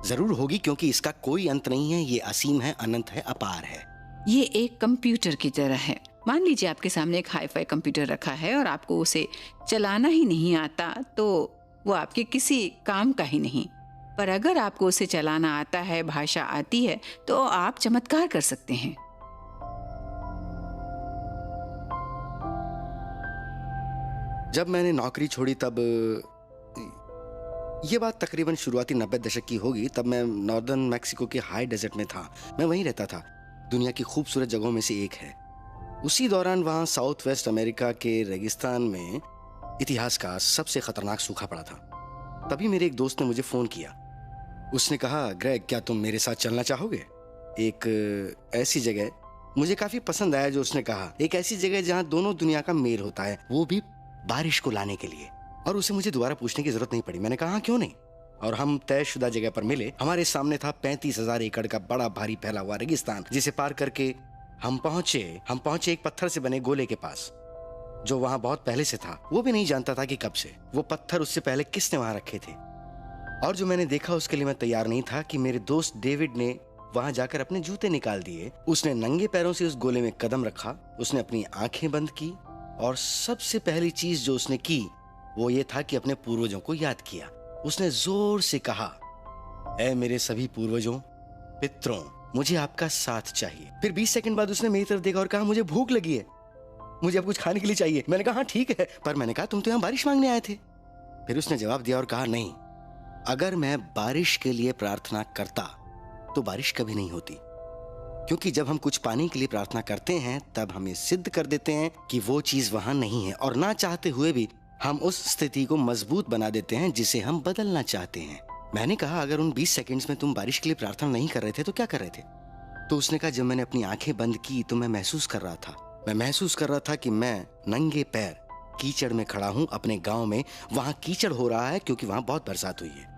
जरूर होगी, क्योंकि इसका कोई अंत नहीं है। ये असीम है, अनंत है, अपार है। ये एक कंप्यूटर की तरह है। मान लीजिए आपके सामने एक हाई-फाई कंप्यूटर रखा है और आपको उसे चलाना ही नहीं आता, तो वो आपके किसी काम का ही नहीं। पर अगर आपको उसे चलाना आता है, भाषा आती है, तो आप चमत्कार कर सकते हैं। जब मैंने नौकरी छोड़ी तब ये बात तकरीबन शुरुआती 90 दशक की होगी। तब मैं नॉर्दर्न मैक्सिको के हाई डेजर्ट में था। मैं वहीं रहता था। दुनिया की खूबसूरत जगहों में से एक है। उसी दौरान वहाँ साउथ वेस्ट अमेरिका के रेगिस्तान में इतिहास का सबसे खतरनाक सूखा पड़ा था। तभी मेरे एक दोस्त ने मुझे फ़ोन किया। उसने कहा, ग्रेग क्या तुम मेरे साथ चलना चाहोगे? एक ऐसी जगह मुझे काफ़ी पसंद आया जो उसने कहा, एक ऐसी जगह जहाँ दोनों दुनिया का मेल होता है, वो भी बारिश को लाने के लिए। और उसे मुझे दोबारा पूछने की जरूरत नहीं पड़ी। मैंने कहा क्यों नहीं। और हम तयशुदा जगह पर मिले। हमारे सामने था 35,000 एकड़ का बड़ा भारी फैला हुआ रेगिस्तान, जिसे पार करके हम पहुंचे एक पत्थर से बने गोले के पास, जो वहां बहुत पहले से था। वो भी नहीं जानता था कि कब से। वो पत्थर उससे पहले किसने वहां रखे थे। और जो मैंने देखा उसके लिए मैं तैयार नहीं था कि मेरे दोस्त डेविड ने वहां जाकर अपने जूते निकाल दिए। उसने नंगे पैरों से उस गोले में कदम रखा। उसने अपनी आंखें बंद की और सबसे पहली चीज जो उसने की वो ये था कि अपने पूर्वजों को याद किया। उसने जोर से कहा, ऐ मेरे सभी पूर्वजों, पितरों, मुझे आपका साथ चाहिए। फिर 20 सेकंड बाद उसने मेरी तरफ देखा और कहा, मुझे भूख लगी है, मुझे अब कुछ खाने के लिए चाहिए। मैंने कहा हाँ ठीक है, पर मैंने कहा तुम तो यहाँ बारिश मांगने आए थे। फिर उसने जवाब दिया और कहा, नहीं, अगर मैं बारिश के लिए प्रार्थना करता तो बारिश कभी नहीं होती, क्योंकि जब हम कुछ पाने के लिए प्रार्थना करते हैं तब हमें सिद्ध कर देते हैं कि वो चीज वहां नहीं है, और ना चाहते हुए भी हम उस स्थिति को मजबूत बना देते हैं जिसे हम बदलना चाहते हैं। मैंने कहा, अगर उन 20 सेकंड्स में तुम बारिश के लिए प्रार्थना नहीं कर रहे थे तो क्या कर रहे थे? तो उसने कहा जब मैंने अपनी आंखें बंद की तो मैं महसूस कर रहा था कि मैं नंगे पैर कीचड़ में खड़ा हूं अपने गांव में। वहां कीचड़ हो रहा है क्योंकि वहां बहुत बरसात हुई है।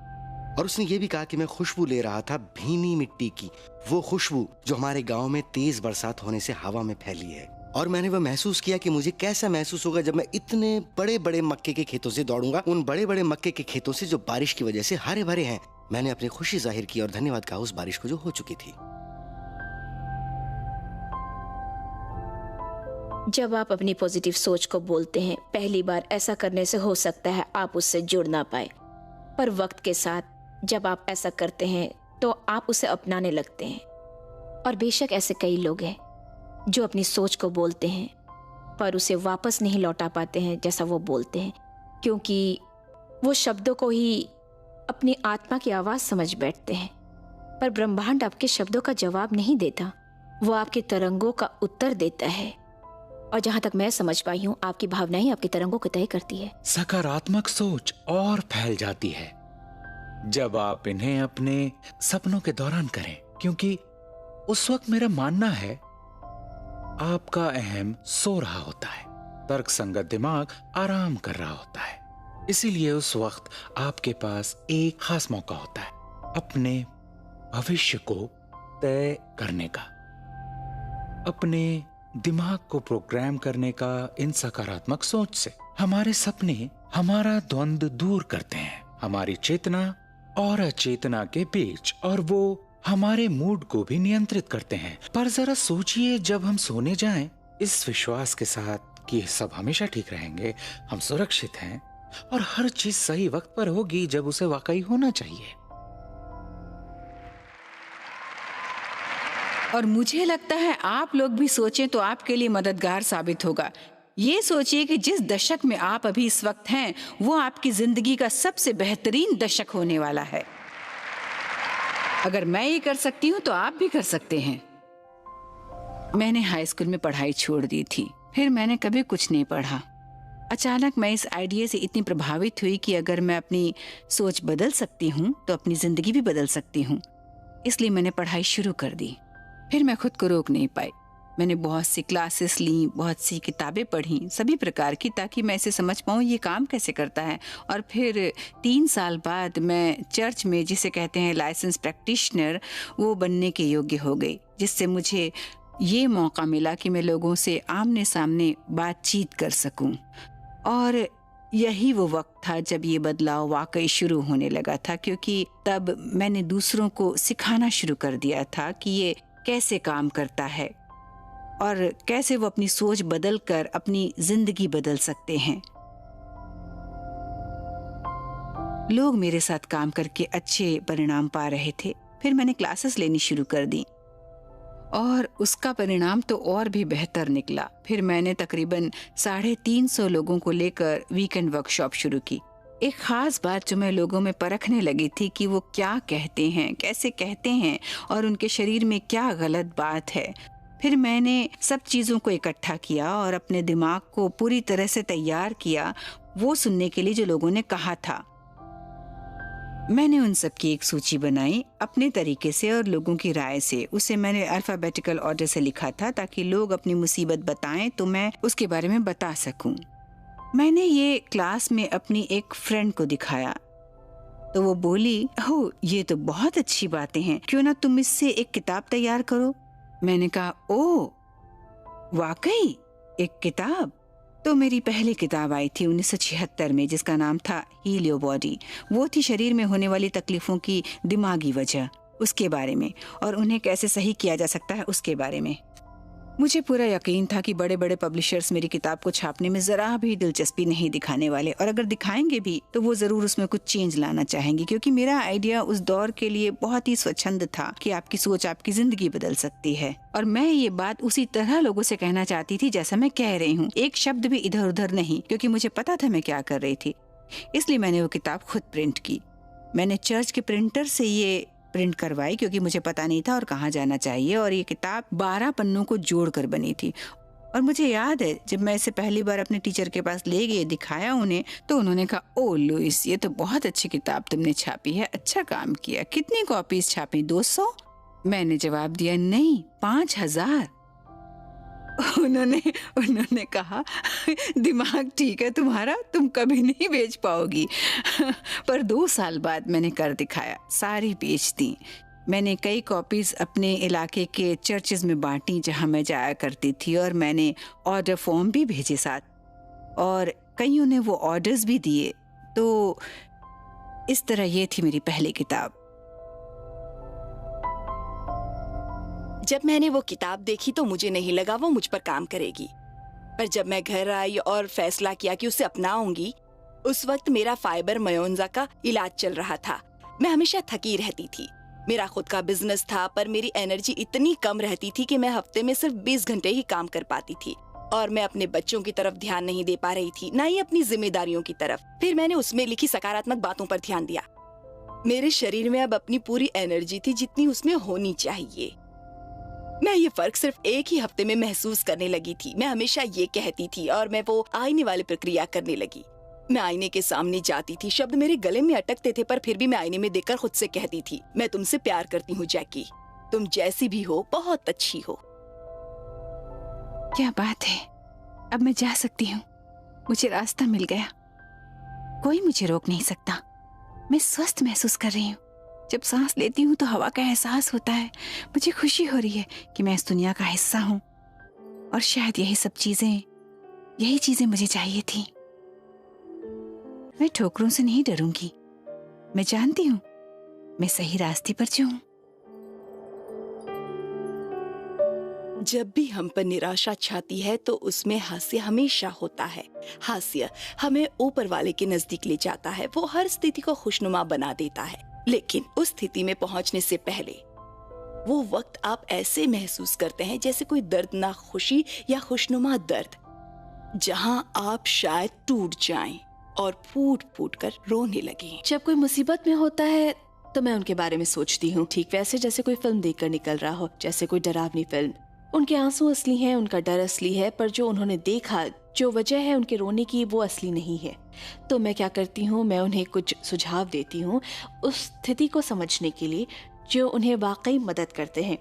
और उसने ये भी कहा कि मैं खुशबू ले रहा था भीनी मिट्टी की, वो खुशबू जो हमारे गांव में तेज बरसात होने से हवा में फैली है। और मैंने वह महसूस किया कि मुझे कैसा महसूस होगा जब मैं इतने बड़े बड़े मक्के के खेतों से दौड़ूंगा, उन बड़े बड़े मक्के के खेतों से जो बारिश की वजह से हरे भरे हैं। मैंने अपनी खुशी जाहिर की और धन्यवाद कहा उस बारिश को जो हो चुकी थी। जब आप अपनी पॉजिटिव सोच को बोलते हैं, पहली बार ऐसा करने से हो सकता है आप उससे जुड़ ना पाए, पर वक्त के साथ जब आप ऐसा करते हैं तो आप उसे अपनाने लगते हैं। और बेशक ऐसे कई लोग हैं जो अपनी सोच को बोलते हैं पर उसे वापस नहीं लौटा पाते हैं जैसा वो बोलते हैं, क्योंकि वो शब्दों को ही अपनी आत्मा की आवाज़ समझ बैठते हैं। पर ब्रह्मांड आपके शब्दों का जवाब नहीं देता, वो आपके तरंगों का उत्तर देता है। और जहां तक मैं समझ पाई हूं, आपकी भावनाएं ही आपकी तरंगों को तय करती है। सकारात्मक सोच और फैल जाती है जब आप इन्हें अपने सपनों के दौरान करें, क्योंकि उस वक्त मेरा मानना है आपका अहम सो रहा होता है, तर्क संगत दिमाग आराम कर रहा होता है। इसीलिए उस वक्त आपके पास एक खास मौका होता है अपने भविष्य को तय करने का, अपने दिमाग को प्रोग्राम करने का। इन सकारात्मक सोच से हमारे सपने हमारा द्वंद्व दूर करते हैं, हमारी चेतना और अचेतना के बीच, और वो हमारे मूड को भी नियंत्रित करते हैं। पर जरा सोचिए, जब हम सोने जाएं इस विश्वास के साथ कि सब हमेशा ठीक रहेंगे, हम सुरक्षित हैं और हर चीज सही वक्त पर होगी जब उसे वाकई होना चाहिए। और मुझे लगता है आप लोग भी सोचें तो आपके लिए मददगार साबित होगा। ये सोचिए कि जिस दशक में आप अभी इस वक्त हैं वो आपकी जिंदगी का सबसे बेहतरीन दशक होने वाला है। अगर मैं ये कर सकती हूँ तो आप भी कर सकते हैं। मैंने हाई स्कूल में पढ़ाई छोड़ दी थी, फिर मैंने कभी कुछ नहीं पढ़ा। अचानक मैं इस आइडिया से इतनी प्रभावित हुई कि अगर मैं अपनी सोच बदल सकती हूँ तो अपनी जिंदगी भी बदल सकती हूँ। इसलिए मैंने पढ़ाई शुरू कर दी। फिर मैं खुद को रोक नहीं पाई। मैंने बहुत सी क्लासेस ली, बहुत सी किताबें पढ़ी सभी प्रकार की, ताकि मैं इसे समझ पाऊँ ये काम कैसे करता है। और फिर 3 साल बाद मैं चर्च में जिसे कहते हैं लाइसेंस प्रैक्टिशनर, वो बनने के योग्य हो गई, जिससे मुझे ये मौका मिला कि मैं लोगों से आमने सामने बातचीत कर सकूं। और यही वो वक्त था जब ये बदलाव वाकई शुरू होने लगा था, क्योंकि तब मैंने दूसरों को सिखाना शुरू कर दिया था कि ये कैसे काम करता है और कैसे वो अपनी सोच बदलकर अपनी जिंदगी बदल सकते हैं। लोग मेरे साथ काम करके अच्छे परिणाम पा रहे थे। फिर मैंने क्लासेस लेनी शुरू कर दी और उसका परिणाम तो और भी बेहतर निकला। फिर मैंने तकरीबन 350 लोगों को लेकर वीकेंड वर्कशॉप शुरू की। एक खास बात जो मैं लोगों में परखने लगी थी कि वो क्या कहते हैं, कैसे कहते हैं और उनके शरीर में क्या गलत बात है। फिर मैंने सब चीज़ों को इकट्ठा किया और अपने दिमाग को पूरी तरह से तैयार किया वो सुनने के लिए जो लोगों ने कहा था। मैंने उन सब की एक सूची बनाई अपने तरीके से और लोगों की राय से। उसे मैंने अल्फाबेटिकल ऑर्डर से लिखा था ताकि लोग अपनी मुसीबत बताएं तो मैं उसके बारे में बता सकूं। मैंने ये क्लास में अपनी एक फ्रेंड को दिखाया तो वो बोली, ओह ये तो बहुत अच्छी बातें हैं, क्यों ना तुम इससे एक किताब तैयार करो। मैंने कहा, ओह वाकई एक किताब। तो मेरी पहली किताब आई थी 1976 में, जिसका नाम था हील योर बॉडी। वो थी शरीर में होने वाली तकलीफों की दिमागी वजह, उसके बारे में, और उन्हें कैसे सही किया जा सकता है उसके बारे में। मुझे पूरा यकीन था कि बड़े बड़े पब्लिशर्स मेरी किताब को छापने में जरा भी दिलचस्पी नहीं दिखाने वाले, और अगर दिखाएंगे भी तो वो जरूर उसमें कुछ चेंज लाना चाहेंगे, क्योंकि मेरा आइडिया उस दौर के लिए बहुत ही स्वच्छंद था कि आपकी सोच आपकी जिंदगी बदल सकती है। और मैं ये बात उसी तरह लोगों से कहना चाहती थी जैसा मैं कह रही हूँ, एक शब्द भी इधर उधर नहीं, क्योंकि मुझे पता था मैं क्या कर रही थी। इसलिए मैंने वो किताब खुद प्रिंट की। मैंने चर्च के प्रिंटर से ये प्रिंट करवाई क्योंकि मुझे पता नहीं था और कहाँ जाना चाहिए, और ये किताब 12 पन्नों को जोड़कर बनी थी। और मुझे याद है जब मैं इसे पहली बार अपने टीचर के पास ले गई, दिखाया उन्हें, तो उन्होंने कहा, ओ लुइस ये तो बहुत अच्छी किताब तुमने छापी है, अच्छा काम किया। कितनी कॉपीज छापी? 200? मैंने जवाब दिया, नहीं, 5,000। उन्होंने कहा, दिमाग ठीक है तुम्हारा, तुम कभी नहीं बेच पाओगी। पर 2 साल बाद मैंने कर दिखाया, सारी बेच दी। मैंने कई कॉपीज अपने इलाके के चर्चेज में बांटी जहां मैं जाया करती थी, और मैंने ऑर्डर फॉर्म भी भेजे साथ, और कईयों ने वो ऑर्डर्स भी दिए। तो इस तरह ये थी मेरी पहली किताब। जब मैंने वो किताब देखी तो मुझे नहीं लगा वो मुझ पर काम करेगी, पर जब मैं घर आई और फैसला किया कि उसे अपनाऊंगी, उस वक्त मेरा फाइब्रोमायोल्जिया का इलाज चल रहा था। मैं हमेशा थकी रहती थी। मेरा खुद का बिजनेस था, पर मेरी एनर्जी इतनी कम रहती थी कि मैं हफ्ते में सिर्फ 20 घंटे ही काम कर पाती थी, और मैं अपने बच्चों की तरफ ध्यान नहीं दे पा रही थी, ना ही अपनी जिम्मेदारियों की तरफ। फिर मैंने उसमें लिखी सकारात्मक बातों पर ध्यान दिया। मेरे शरीर में अब अपनी पूरी एनर्जी थी जितनी उसमें होनी चाहिए। मैं ये फर्क सिर्फ एक ही हफ्ते में महसूस करने लगी थी। मैं हमेशा ये कहती थी, और मैं वो आईने वाली प्रक्रिया करने लगी। मैं आईने के सामने जाती थी, शब्द मेरे गले में अटकते थे, पर फिर भी मैं आईने में देखकर खुद से कहती थी, मैं तुमसे प्यार करती हूँ जैकी, तुम जैसी भी हो बहुत अच्छी हो। क्या बात है, अब मैं जा सकती हूँ। मुझे रास्ता मिल गया, कोई मुझे रोक नहीं सकता। मैं स्वस्थ महसूस कर रही हूँ। जब सांस लेती हूँ तो हवा का एहसास होता है। मुझे खुशी हो रही है कि मैं इस दुनिया का हिस्सा हूँ, और शायद यही चीजें मुझे चाहिए थी। मैं ठोकरों से नहीं डरूंगी। मैं जानती हूँ मैं सही रास्ते पर जो हूँ। जब भी हम पर निराशा छाती है तो उसमें हास्य हमेशा होता है। हास्य हमें ऊपर वाले के नजदीक ले जाता है। वो हर स्थिति को खुशनुमा बना देता है, लेकिन उस स्थिति में पहुंचने से पहले वो वक्त आप ऐसे महसूस करते हैं जैसे कोई दर्दनाक खुशी या खुशनुमा दर्द, जहां आप शायद टूट जाएं और फूट फूट कर रोने लगे। जब कोई मुसीबत में होता है तो मैं उनके बारे में सोचती हूँ, ठीक वैसे जैसे कोई फिल्म देखकर निकल रहा हो, जैसे कोई डरावनी फिल्म। उनके आंसू असली हैं, उनका डर असली है, पर जो उन्होंने देखा, जो वजह है उनके रोने की, वो असली नहीं है। तो मैं क्या करती हूँ, मैं उन्हें कुछ सुझाव देती हूँ उस स्थिति को समझने के लिए जो उन्हें वाकई मदद करते हैं।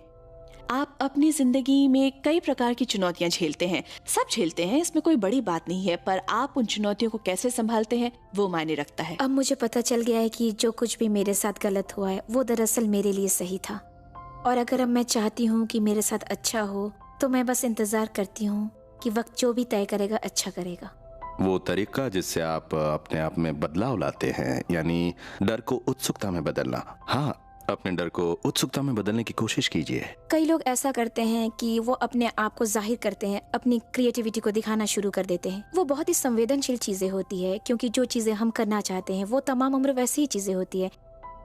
आप अपनी जिंदगी में कई प्रकार की चुनौतियां झेलते हैं, सब झेलते हैं, इसमें कोई बड़ी बात नहीं है, पर आप उन चुनौतियों को कैसे संभालते हैं वो मायने रखता है। अब मुझे पता चल गया है कि जो कुछ भी मेरे साथ गलत हुआ है वो दरअसल मेरे लिए सही था, और अगर अब मैं चाहती हूँ कि मेरे साथ अच्छा हो तो मैं बस इंतजार करती हूँ कि वक्त जो भी तय करेगा अच्छा करेगा। वो तरीका जिससे आप अपने आप में बदलाव लाते हैं, यानी डर को उत्सुकता में बदलना। हाँ, अपने डर को उत्सुकता में बदलने की कोशिश कीजिए। कई लोग ऐसा करते हैं कि वो अपने आप को जाहिर करते हैं, अपनी क्रिएटिविटी को दिखाना शुरू कर देते हैं। वो बहुत ही संवेदनशील चीजें होती है, क्योंकि जो चीजें हम करना चाहते हैं वो तमाम उम्र वैसी ही चीजें होती है,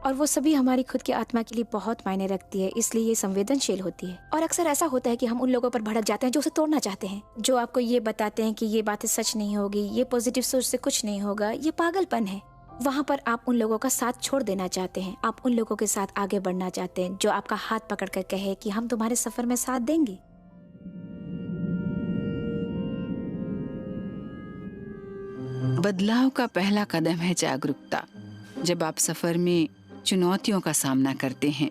और वो सभी हमारी खुद की आत्मा के लिए बहुत मायने रखती है, इसलिए ये संवेदनशील होती है। और अक्सर ऐसा होता है कि हम उन लोगों पर भड़क जाते हैं जो उसे तोड़ना चाहते हैं, जो आपको ये बताते हैं कि ये बातें सच नहीं होगी, ये पॉजिटिव सोच से कुछ नहीं होगा, ये पागलपन है। वहाँ पर आप उन लोगों का साथ छोड़ देना चाहते हैं, आप उन लोगों के साथ आगे बढ़ना चाहते हैं जो आपका हाथ पकड़कर कहे कि हम तुम्हारे सफर में साथ देंगे। बदलाव का पहला कदम है जागरूकता। जब आप सफर में चुनौतियों का सामना करते हैं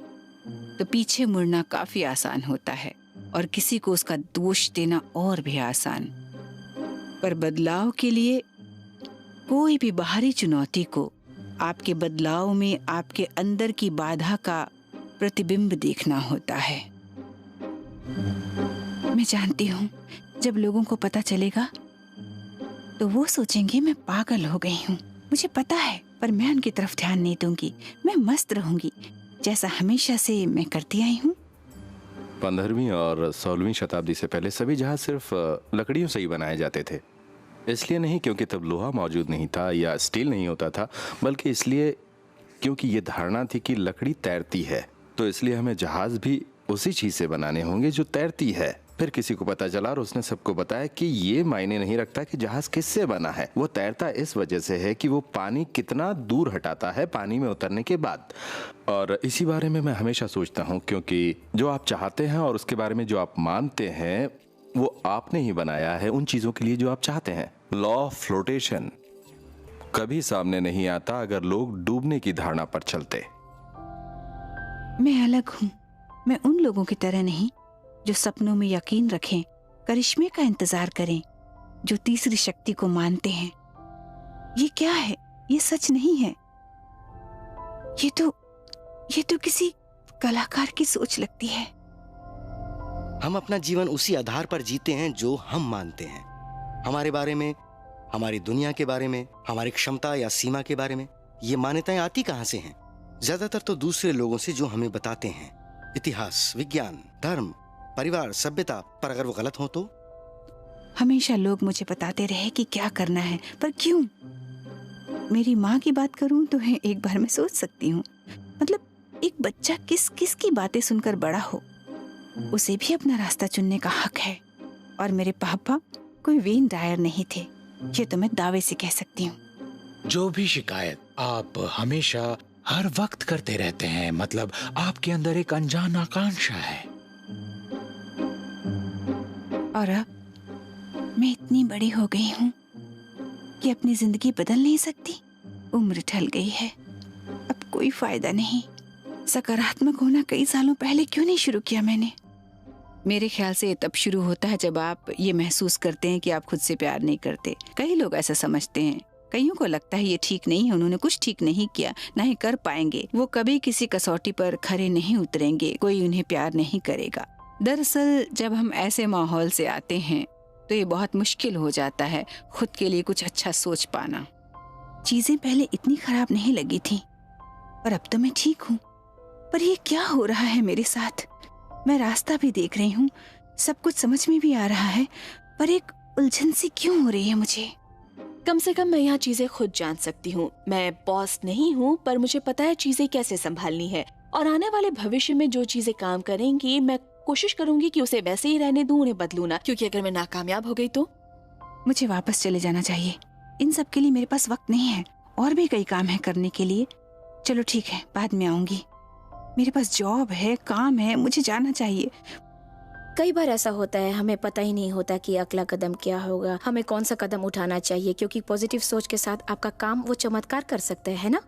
तो पीछे मुड़ना काफी आसान होता है, और किसी को उसका दोष देना और भी आसान। पर बदलाव के लिए कोई भी बाहरी चुनौती को आपके बदलाव में आपके अंदर की बाधा का प्रतिबिंब देखना होता है। मैं जानती हूँ जब लोगों को पता चलेगा तो वो सोचेंगे मैं पागल हो गई हूँ। मुझे पता है, पर मैं उनकी तरफ ध्यान नहीं दूंगी। मैं मस्त रहूंगी जैसा हमेशा से मैं करती आई हूँ। 15वीं और 16वीं शताब्दी से पहले सभी जहाज सिर्फ लकड़ियों से ही बनाए जाते थे। इसलिए नहीं क्योंकि तब लोहा मौजूद नहीं था या स्टील नहीं होता था, बल्कि इसलिए क्योंकि ये धारणा थी कि लकड़ी तैरती है, तो इसलिए हमें जहाज भी उसी चीज से बनाने होंगे जो तैरती है। फिर किसी को पता चला और उसने सबको बताया कि ये मायने नहीं रखता कि जहाज किससे बना है, वो तैरता इस वजह से है कि वो पानी कितना दूर हटाता है पानी में उतरने के बाद। और इसी बारे में मैं हमेशा सोचता हूँ, क्योंकि जो आप चाहते हैं और उसके बारे में जो आप मानते हैं वो आपने ही बनाया है उन चीजों के लिए जो आप चाहते हैं। लॉ ऑफ फ्लोटेशन कभी सामने नहीं आता अगर लोग डूबने की धारणा पर चलते। मैं अलग हूँ, मैं उन लोगों की तरह नहीं जो सपनों में यकीन रखें, करिश्मे का इंतजार करें, जो तीसरी शक्ति को मानते हैं। ये क्या है? ये सच नहीं है। ये तो किसी कलाकार की सोच लगती है। हम अपना जीवन उसी आधार पर जीते हैं जो हम मानते हैं। हमारे बारे में, हमारी दुनिया के बारे में, हमारी क्षमता या सीमा के बारे में। ये मान्यताएं आती कहां से हैं? ज्यादातर तो दूसरे लोगों से, जो हमें बताते हैं। इतिहास, विज्ञान, धर्म, परिवार, सभ्यता। पर अगर वो गलत हो तो? हमेशा लोग मुझे बताते रहे कि क्या करना है, पर क्यों? मेरी माँ की बात करूं तो है, एक बार मैं सोच सकती हूँ, मतलब एक बच्चा किस किस की बातें सुनकर बड़ा हो, उसे भी अपना रास्ता चुनने का हक है। और मेरे पापा कोई वेन डायर नहीं थे, ये तो मैं दावे से कह सकती हूँ। जो भी शिकायत आप हमेशा हर वक्त करते रहते हैं, मतलब आपके अंदर एक अनजान आकांक्षा है। और अब मैं इतनी बड़ी हो गई हूँ कि अपनी जिंदगी बदल नहीं सकती। उम्र ढल गई है, अब कोई फायदा नहीं। सकारात्मक होना कई सालों पहले क्यों नहीं शुरू किया मैंने? मेरे ख्याल से ये तब शुरू होता है जब आप ये महसूस करते हैं कि आप खुद से प्यार नहीं करते। कई लोग ऐसा समझते हैं, कईयों को लगता है ये ठीक नहीं है, उन्होंने कुछ ठीक नहीं किया, ना ही कर पाएंगे, वो कभी किसी कसौटी पर खरे नहीं उतरेंगे, कोई उन्हें प्यार नहीं करेगा। दरअसल जब हम ऐसे माहौल से आते हैं तो ये बहुत मुश्किल हो जाता है खुद के लिए कुछ अच्छा सोच पाना। चीजें पहले इतनी खराब नहीं लगी थी, पर अब तो मैं ठीक हूँ। पर ये क्या हो रहा है मेरे साथ? मैं रास्ता भी देख रही हूँ, सब कुछ समझ में भी आ रहा है, पर एक उलझन सी क्यों हो रही है मुझे? कम से कम मैं यहाँ चीजें खुद जान सकती हूँ। मैं बॉस नहीं हूँ, पर मुझे पता है चीजें कैसे संभालनी है, और आने वाले भविष्य में जो चीजें काम करेंगी मैं कोशिश करूंगी कि उसे वैसे ही रहने दूं, उन्हें बदलूं ना, क्योंकि अगर मैं नाकामयाब हो गई तो मुझे वापस चले जाना चाहिए। इन सब के लिए मेरे पास वक्त नहीं है, और भी कई काम है करने के लिए। चलो ठीक है, बाद में आऊंगी। मेरे पास जॉब है, काम है, मुझे जाना चाहिए। कई बार ऐसा होता है, हमें पता ही नहीं होता कि अगला कदम क्या होगा, हमें कौन सा कदम उठाना चाहिए, क्योंकि पॉजिटिव सोच के साथ आपका काम वो चमत्कार कर सकते हैं ना।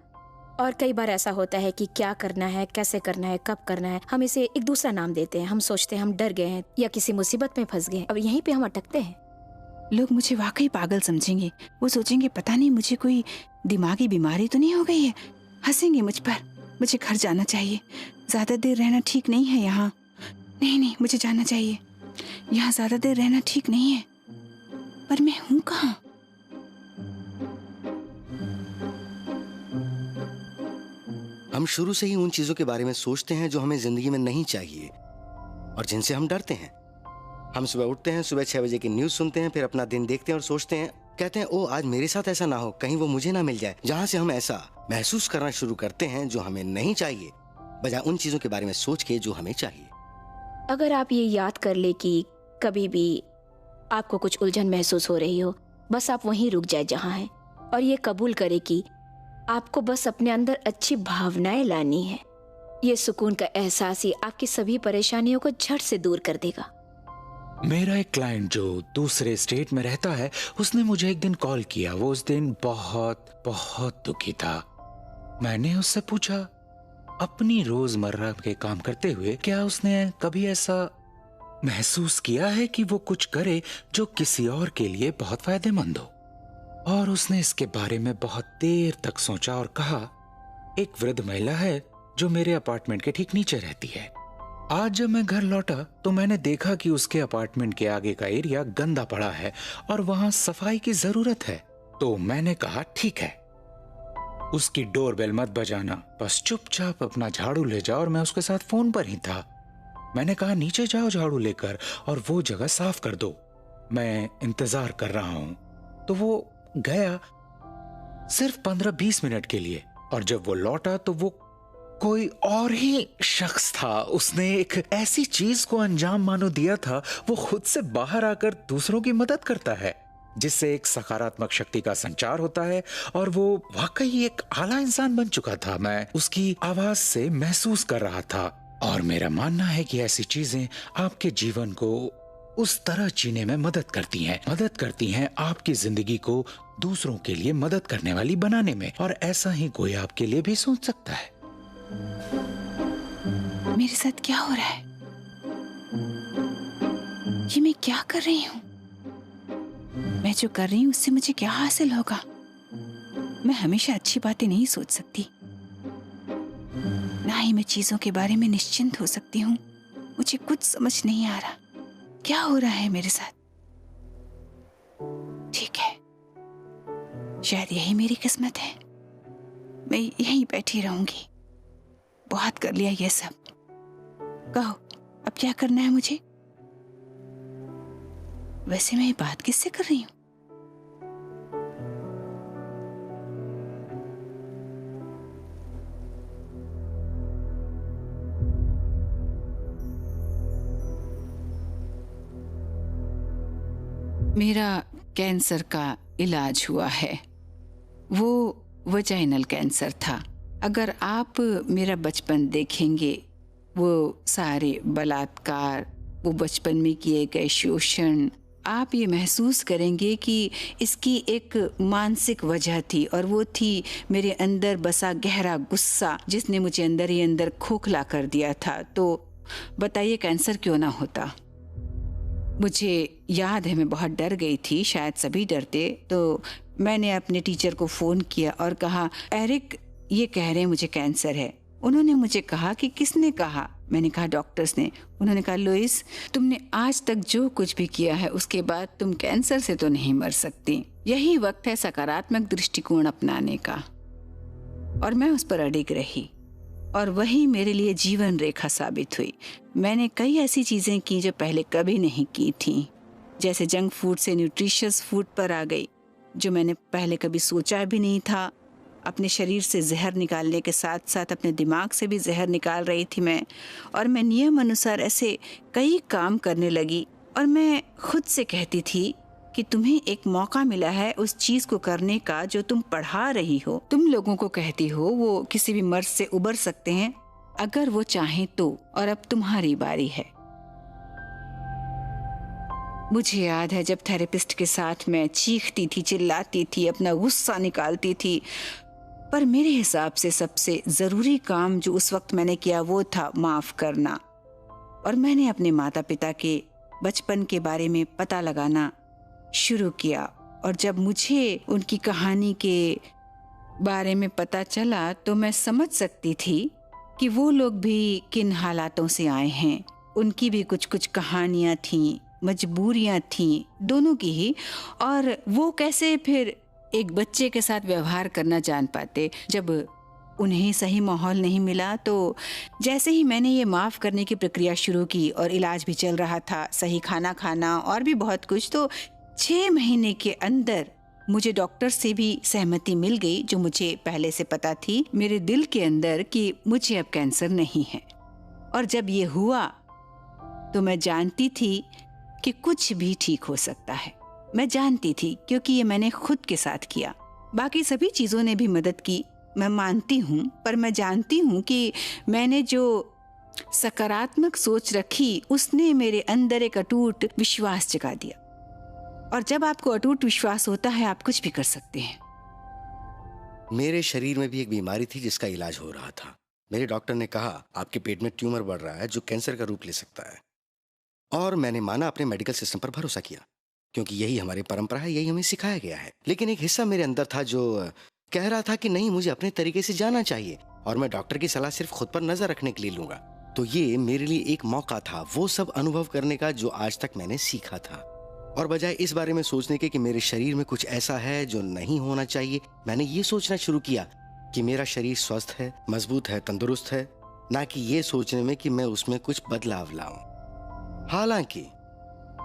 और कई बार ऐसा होता है कि क्या करना है, कैसे करना है, कब करना है, हम इसे एक दूसरा नाम देते हैं। हम सोचते हैं हम डर गए हैं या किसी मुसीबत में फंस गए, अब यहीं पे हम अटकते हैं। लोग मुझे वाकई पागल समझेंगे, वो सोचेंगे पता नहीं मुझे कोई दिमागी बीमारी तो नहीं हो गई है, हंसेंगे मुझ पर। मुझे घर जाना चाहिए, ज्यादा देर रहना ठीक नहीं है यहाँ। नहीं, मुझे जाना चाहिए, यहाँ ज्यादा देर रहना ठीक नहीं है। पर मैं हूँ कहाँ? हम शुरू से ही उन चीजों के बारे में सोचते हैं जो हमें जिंदगी में नहीं चाहिए और जिनसे हम डरते हैं। हम सुबह उठते हैं, सुबह 6 बजे की न्यूज सुनते हैं, फिर अपना दिन देखते हैं और सोचते हैं, कहते हैं ओ आज मेरे साथ ऐसा ना हो, कहीं वो मुझे ना मिल जाए। जहां से हम ऐसा महसूस करना शुरू करते हैं जो हमें नहीं चाहिए, बजाय उन चीजों के बारे में सोच के जो हमें चाहिए। अगर आप ये याद कर ले कि कभी भी आपको कुछ उलझन महसूस हो रही हो, बस आप वहीं रुक जाए जहां हैं, और ये कबूल करे कि आपको बस अपने अंदर अच्छी भावनाएं लानी है। ये सुकून का एहसास ही आपकी सभी परेशानियों को झट से दूर कर देगा। मेरा एक क्लाइंट जो दूसरे स्टेट में रहता है, उसने मुझे एक दिन कॉल किया। वो उस दिन बहुत बहुत दुखी था। मैंने उससे पूछा, अपनी रोजमर्रा के काम करते हुए क्या उसने कभी ऐसा महसूस किया है कि वो कुछ करे जो किसी और के लिए बहुत फायदेमंद हो? और उसने इसके बारे में बहुत देर तक सोचा और कहा, एक वृद्ध महिला है जो मेरे अपार्टमेंट के ठीक नीचे रहती है। आज जब मैं घर लौटा तो मैंने देखा कि उसके अपार्टमेंट के आगे का एरिया गंदा पड़ा है और वहां सफाई की जरूरत है। तो मैंने कहा ठीक है, उसकी डोरबेल मत बजाना, बस चुपचाप अपना झाड़ू ले जाओ। और मैं उसके साथ फोन पर ही था। मैंने कहा नीचे जाओ झाड़ू लेकर और वो जगह साफ कर दो, मैं इंतजार कर रहा हूं। तो वो गया सिर्फ 15-20 मिनट के लिए, और जब वो लौटा तो वो कोई और ही शख्स था। उसने एक ऐसी चीज को अंजाम मानो दिया था, वो खुद से बाहर आकर दूसरों की मदद करता है, जिससे एक सकारात्मक शक्ति का संचार होता है। और वो वाकई एक आला इंसान बन चुका था। मैं उसकी आवाज से महसूस कर रहा था। और मेरा मानना है कि ऐसी चीजें आपके जीवन को उस तरह जीने में मदद करती हैं आपकी जिंदगी को दूसरों के लिए मदद करने वाली बनाने में। और ऐसा ही कोई आपके लिए भी सोच सकता है। मेरे साथ क्या हो रहा है? ये मैं क्या कर रही हूँ? मैं जो कर रही हूँ उससे मुझे क्या हासिल होगा? मैं हमेशा अच्छी बातें नहीं सोच सकती, ना ही मैं चीजों के बारे में निश्चिंत हो सकती हूँ। मुझे कुछ समझ नहीं आ रहा क्या हो रहा है मेरे साथ। ठीक है, शायद यही मेरी किस्मत है। मैं यहीं बैठी रहूंगी। बहुत कर लिया ये सब। कहो अब क्या करना है मुझे? वैसे मैं ये बात किससे कर रही हूँ? मेरा कैंसर का इलाज हुआ है। वो वजाइनल कैंसर था। अगर आप मेरा बचपन देखेंगे, वो सारे बलात्कार, वो बचपन में किए गए शोषण, आप ये महसूस करेंगे कि इसकी एक मानसिक वजह थी, और वो थी मेरे अंदर बसा गहरा गुस्सा, जिसने मुझे अंदर ही अंदर खोखला कर दिया था। तो बताइए कैंसर क्यों ना होता। मुझे याद है मैं बहुत डर गई थी, शायद सभी डरते। तो मैंने अपने टीचर को फ़ोन किया और कहा, एरिक ये कह रहे हैं मुझे कैंसर है। उन्होंने मुझे कहा कि किसने कहा? मैंने कहा डॉक्टर्स ने। उन्होंने कहा लुइस, तुमने आज तक जो कुछ भी किया है उसके बाद तुम कैंसर से तो नहीं मर सकती। यही वक्त है सकारात्मक दृष्टिकोण अपनाने का। और मैं उस पर अडिग रही और वही मेरे लिए जीवन रेखा साबित हुई। मैंने कई ऐसी चीजें की जो पहले कभी नहीं की थी, जैसे जंक फूड से न्यूट्रिशियस फूड पर आ गई, जो मैंने पहले कभी सोचा भी नहीं था। अपने शरीर से जहर निकालने के साथ साथ अपने दिमाग से भी जहर निकाल रही थी मैं। और मैं नियम अनुसार ऐसे कई काम करने लगी, और मैं खुद से कहती थी कि तुम्हें एक मौका मिला है उस चीज को करने का जो तुम पढ़ा रही हो। तुम लोगों को कहती हो वो किसी भी मर्ज से उबर सकते हैं अगर वो चाहें तो, और अब तुम्हारी बारी है। मुझे याद है जब थेरेपिस्ट के साथ मैं चीखती थी, चिल्लाती थी, अपना गुस्सा निकालती थी, पर मेरे हिसाब से सबसे जरूरी काम जो उस वक्त मैंने किया वो था माफ करना। और मैंने अपने माता पिता के बचपन के बारे में पता लगाना शुरू किया। और जब मुझे उनकी कहानी के बारे में पता चला तो मैं समझ सकती थी कि वो लोग भी किन हालातों से आए हैं। उनकी भी कुछ कुछ कहानियां थीं, मजबूरियां थीं, दोनों की ही। और वो कैसे फिर एक बच्चे के साथ व्यवहार करना जान पाते जब उन्हें सही माहौल नहीं मिला। तो जैसे ही मैंने ये माफ़ करने की प्रक्रिया शुरू की और इलाज भी चल रहा था, सही खाना खाना और भी बहुत कुछ, तो 6 महीने के अंदर मुझे डॉक्टर से भी सहमति मिल गई, जो मुझे पहले से पता थी मेरे दिल के अंदर कि मुझे अब कैंसर नहीं है। और जब ये हुआ तो मैं जानती थी कि कुछ भी ठीक हो सकता है। मैं जानती थी क्योंकि ये मैंने खुद के साथ किया। बाकी सभी चीज़ों ने भी मदद की, मैं मानती हूँ, पर मैं जानती हूँ कि मैंने जो सकारात्मक सोच रखी उसने मेरे अंदर एक अटूट विश्वास जगा दिया। और जब आपको अटूट विश्वास होता है आप कुछ भी कर सकते हैं। मेरे शरीर में भी एक बीमारी थी जिसका इलाज हो रहा था। मेरे डॉक्टर ने कहा आपके पेट में ट्यूमर बढ़ रहा है जो कैंसर का रूप ले सकता है। और मैंने माना, अपने मेडिकल सिस्टम पर भरोसा किया, क्योंकि यही हमारी परंपरा है, यही हमें सिखाया गया है। लेकिन एक हिस्सा मेरे अंदर था जो कह रहा था कि नहीं, मुझे अपने तरीके से जाना चाहिए और मैं डॉक्टर की सलाह सिर्फ खुद पर नजर रखने के लिए लूंगा। तो ये मेरे लिए एक मौका था वो सब अनुभव करने का जो आज तक मैंने सीखा था। और बजाय इस बारे में सोचने के कि मेरे शरीर में कुछ ऐसा है जो नहीं होना चाहिए, मैंने ये सोचना शुरू किया कि मेरा शरीर स्वस्थ है, मजबूत है, तंदुरुस्त है, ना कि ये सोचने में कि मैं उसमें कुछ बदलाव लाऊं। हालांकि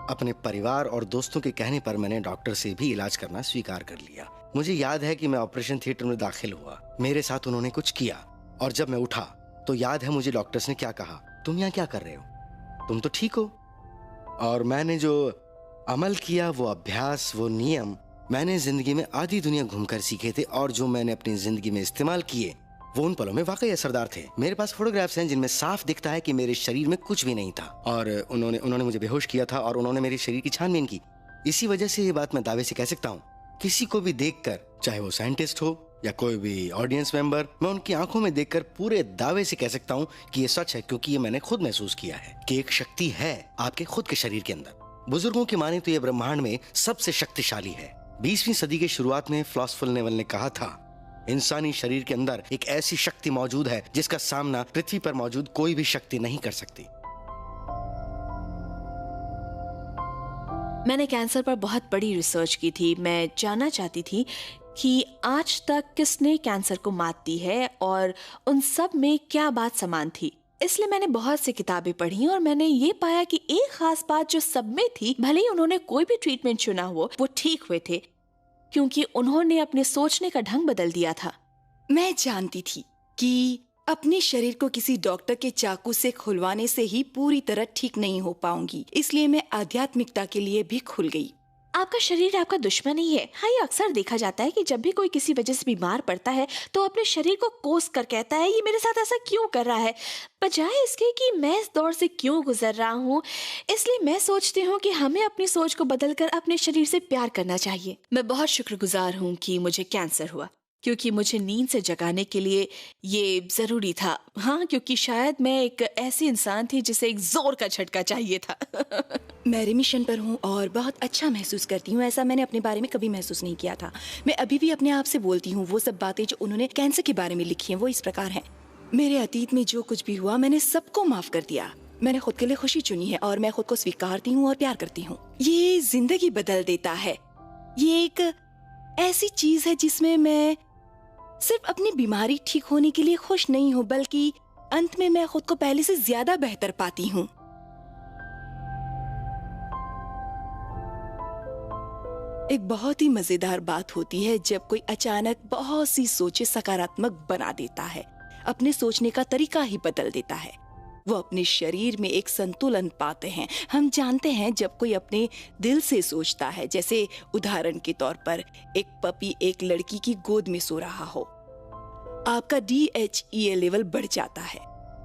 अपने परिवार और दोस्तों के कहने पर मैंने डॉक्टर से भी इलाज करना स्वीकार कर लिया। मुझे याद है कि मैं ऑपरेशन थिएटर में दाखिल हुआ, मेरे साथ उन्होंने कुछ किया, और जब मैं उठा तो याद है मुझे डॉक्टर्स ने क्या कहा, तुम यहाँ क्या कर रहे हो, तुम तो ठीक हो। और मैंने जो अमल किया, वो अभ्यास, वो नियम मैंने जिंदगी में आधी दुनिया घूमकर सीखे थे, और जो मैंने अपनी जिंदगी में इस्तेमाल किए वो उन पलों में वाकई असरदार थे। मेरे पास फोटोग्राफ्स हैं जिनमें साफ दिखता है कि मेरे शरीर में कुछ भी नहीं था, और उन्होंने मुझे बेहोश किया था और उन्होंने मेरे शरीर की छानबीन की। इसी वजह से ये बात मैं दावे से कह सकता हूँ, किसी को भी देखकर, चाहे वो साइंटिस्ट हो या कोई भी ऑडियंस मेंबर, मैं उनकी आंखों में देखकर पूरे दावे से कह सकता हूँ कि ये सच है, क्योंकि ये मैंने खुद महसूस किया है कि एक शक्ति है आपके खुद के शरीर के अंदर। बुजुर्गों की माने तो ये ब्रह्मांड में सबसे शक्तिशाली है। 20वीं सदी के शुरुआत में फिलॉसफर नेवल ने कहा था, इंसानी शरीर के अंदर एक ऐसी शक्ति मौजूद है जिसका सामना पृथ्वी पर मौजूद कोई भी शक्ति नहीं कर सकती। मैंने कैंसर पर बहुत बड़ी रिसर्च की थी। मैं जानना चाहती थी कि आज तक किसने कैंसर को मात दी है और उन सब में क्या बात समान थी। इसलिए मैंने बहुत सी किताबें पढ़ी और मैंने ये पाया कि एक खास बात जो सब में थी, भले ही उन्होंने कोई भी ट्रीटमेंट चुना हो, वो ठीक हुए थे क्योंकि उन्होंने अपने सोचने का ढंग बदल दिया था। मैं जानती थी कि अपने शरीर को किसी डॉक्टर के चाकू से खुलवाने से ही पूरी तरह ठीक नहीं हो पाऊंगी, इसलिए मैं आध्यात्मिकता के लिए भी खुल गई। आपका शरीर आपका दुश्मन ही है। हाँ, ये अक्सर देखा जाता है कि जब भी कोई किसी वजह से बीमार पड़ता है तो अपने शरीर को कोस कर कहता है, ये मेरे साथ ऐसा क्यों कर रहा है, बजाय इसके कि मैं इस दौर से क्यों गुजर रहा हूँ। इसलिए मैं सोचती हूँ कि हमें अपनी सोच को बदलकर अपने शरीर से प्यार करना चाहिए। मैं बहुत शुक्रगुजार हूँ कि मुझे कैंसर हुआ, क्योंकि मुझे नींद से जगाने के लिए ये जरूरी था। हाँ, क्योंकि शायद मैं एक ऐसी इंसान थी जिसे एक जोर का झटका चाहिए था। मैं रिमिशन पर हूँ और बहुत अच्छा महसूस करती हूँ। ऐसा मैंने अपने बारे में कभी महसूस नहीं किया था। मैं अभी भी अपने आप से बोलती हूँ वो सब बातें जो उन्होंने कैंसर के बारे में लिखी हैं वो इस प्रकार हैं। मेरे अतीत में जो कुछ भी हुआ मैंने सबको माफ कर दिया। मैंने खुद के लिए खुशी चुनी है और मैं खुद को स्वीकारती हूँ और प्यार करती हूँ। ये जिंदगी बदल देता है। ये एक ऐसी चीज है जिसमें मैं सिर्फ अपनी बीमारी ठीक होने के लिए खुश नहीं हूँ, बल्कि अंत में मैं खुद को पहले से ज्यादा बेहतर पाती हूँ। एक बहुत ही मजेदार बात होती है जब कोई अचानक बहुत सी सोचें सकारात्मक बना देता है, अपने सोचने का तरीका ही बदल देता है। वो अपने शरीर में एक संतुलन पाते हैं। हम जानते हैं जब कोई अपने दिल से सोचता है, जैसे उदाहरण के तौर पर एक पपी एक लड़की की गोद में सो रहा हो, आपका DHEA लेवल बढ़ जाता है,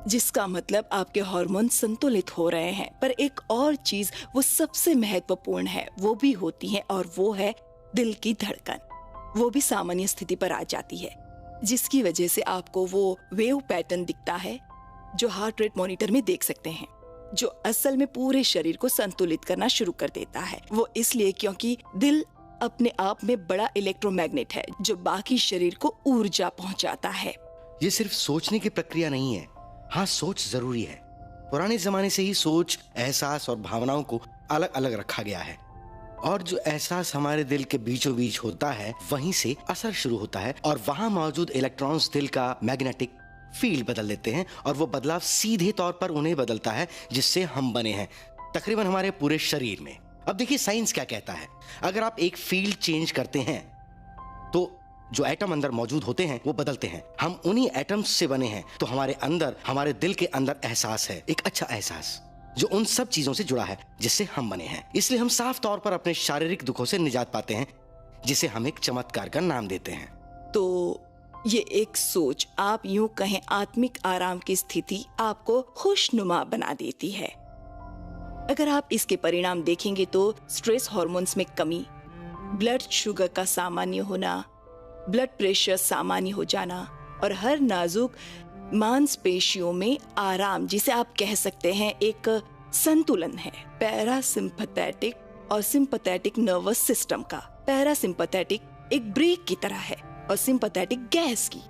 जिसका मतलब आपके हार्मोन संतुलित हो रहे हैं। पर एक और चीज वो सबसे महत्वपूर्ण है, वो भी होती है, और वो है दिल की धड़कन। वो भी सामान्य स्थिति पर आ जाती है, जिसकी वजह से आपको वो वेव पैटर्न दिखता है जो हार्ट रेट मॉनिटर में देख सकते हैं, जो असल में पूरे शरीर को संतुलित करना शुरू कर देता है। वो इसलिए क्योंकि दिल अपने आप में बड़ा इलेक्ट्रोमैग्नेट है जो बाकी शरीर को ऊर्जा पहुंचाता है। ये सिर्फ सोचने की प्रक्रिया नहीं है। हाँ, सोच जरूरी है। पुराने जमाने से ही सोच, एहसास और भावनाओं को अलग अलग रखा गया है, और जो एहसास हमारे दिल के बीचों बीच होता है वहीं से असर शुरू होता है, और वहां मौजूद इलेक्ट्रॉन्स दिल का मैग्नेटिक फील्ड बदल देते हैं, और वो बदलाव सीधे तौर पर उन्हें बदलता है जिससे हम बने हैं, तकरीबन हमारे पूरे शरीर में। अब देखिए साइंस क्या कहता है। अगर आप एक फील्ड चेंज करते हैं तो जो एटम अंदर मौजूद होते हैं वो बदलते हैं। हम उन्हीं एटम्स से बने हैं, तो हमारे अंदर, हमारे दिल के अंदर एहसास है, एक अच्छा एहसास जो उन सब चीजों से जुड़ा है जिससे हम बने हैं। इसलिए हम साफ तौर पर अपने शारीरिक दुखों से निजात पाते हैं, जिसे हम एक चमत्कार का नाम देते हैं। तो ये एक सोच, आप यूं कहें आत्मिक आराम की स्थिति, आपको खुशनुमा बना देती है। अगर आप इसके परिणाम देखेंगे तो स्ट्रेस हार्मोन्स में कमी, ब्लड शुगर का सामान्य होना, ब्लड प्रेशर सामान्य हो जाना, और हर नाजुक मांसपेशियों में आराम, जिसे आप कह सकते हैं एक संतुलन है पैरासिम्पैथेटिक और सिंपैथेटिक नर्वस सिस्टम का। पैरासिम्पैथेटिक एक ब्रेक की तरह है और सिंपैथेटिक गैस की।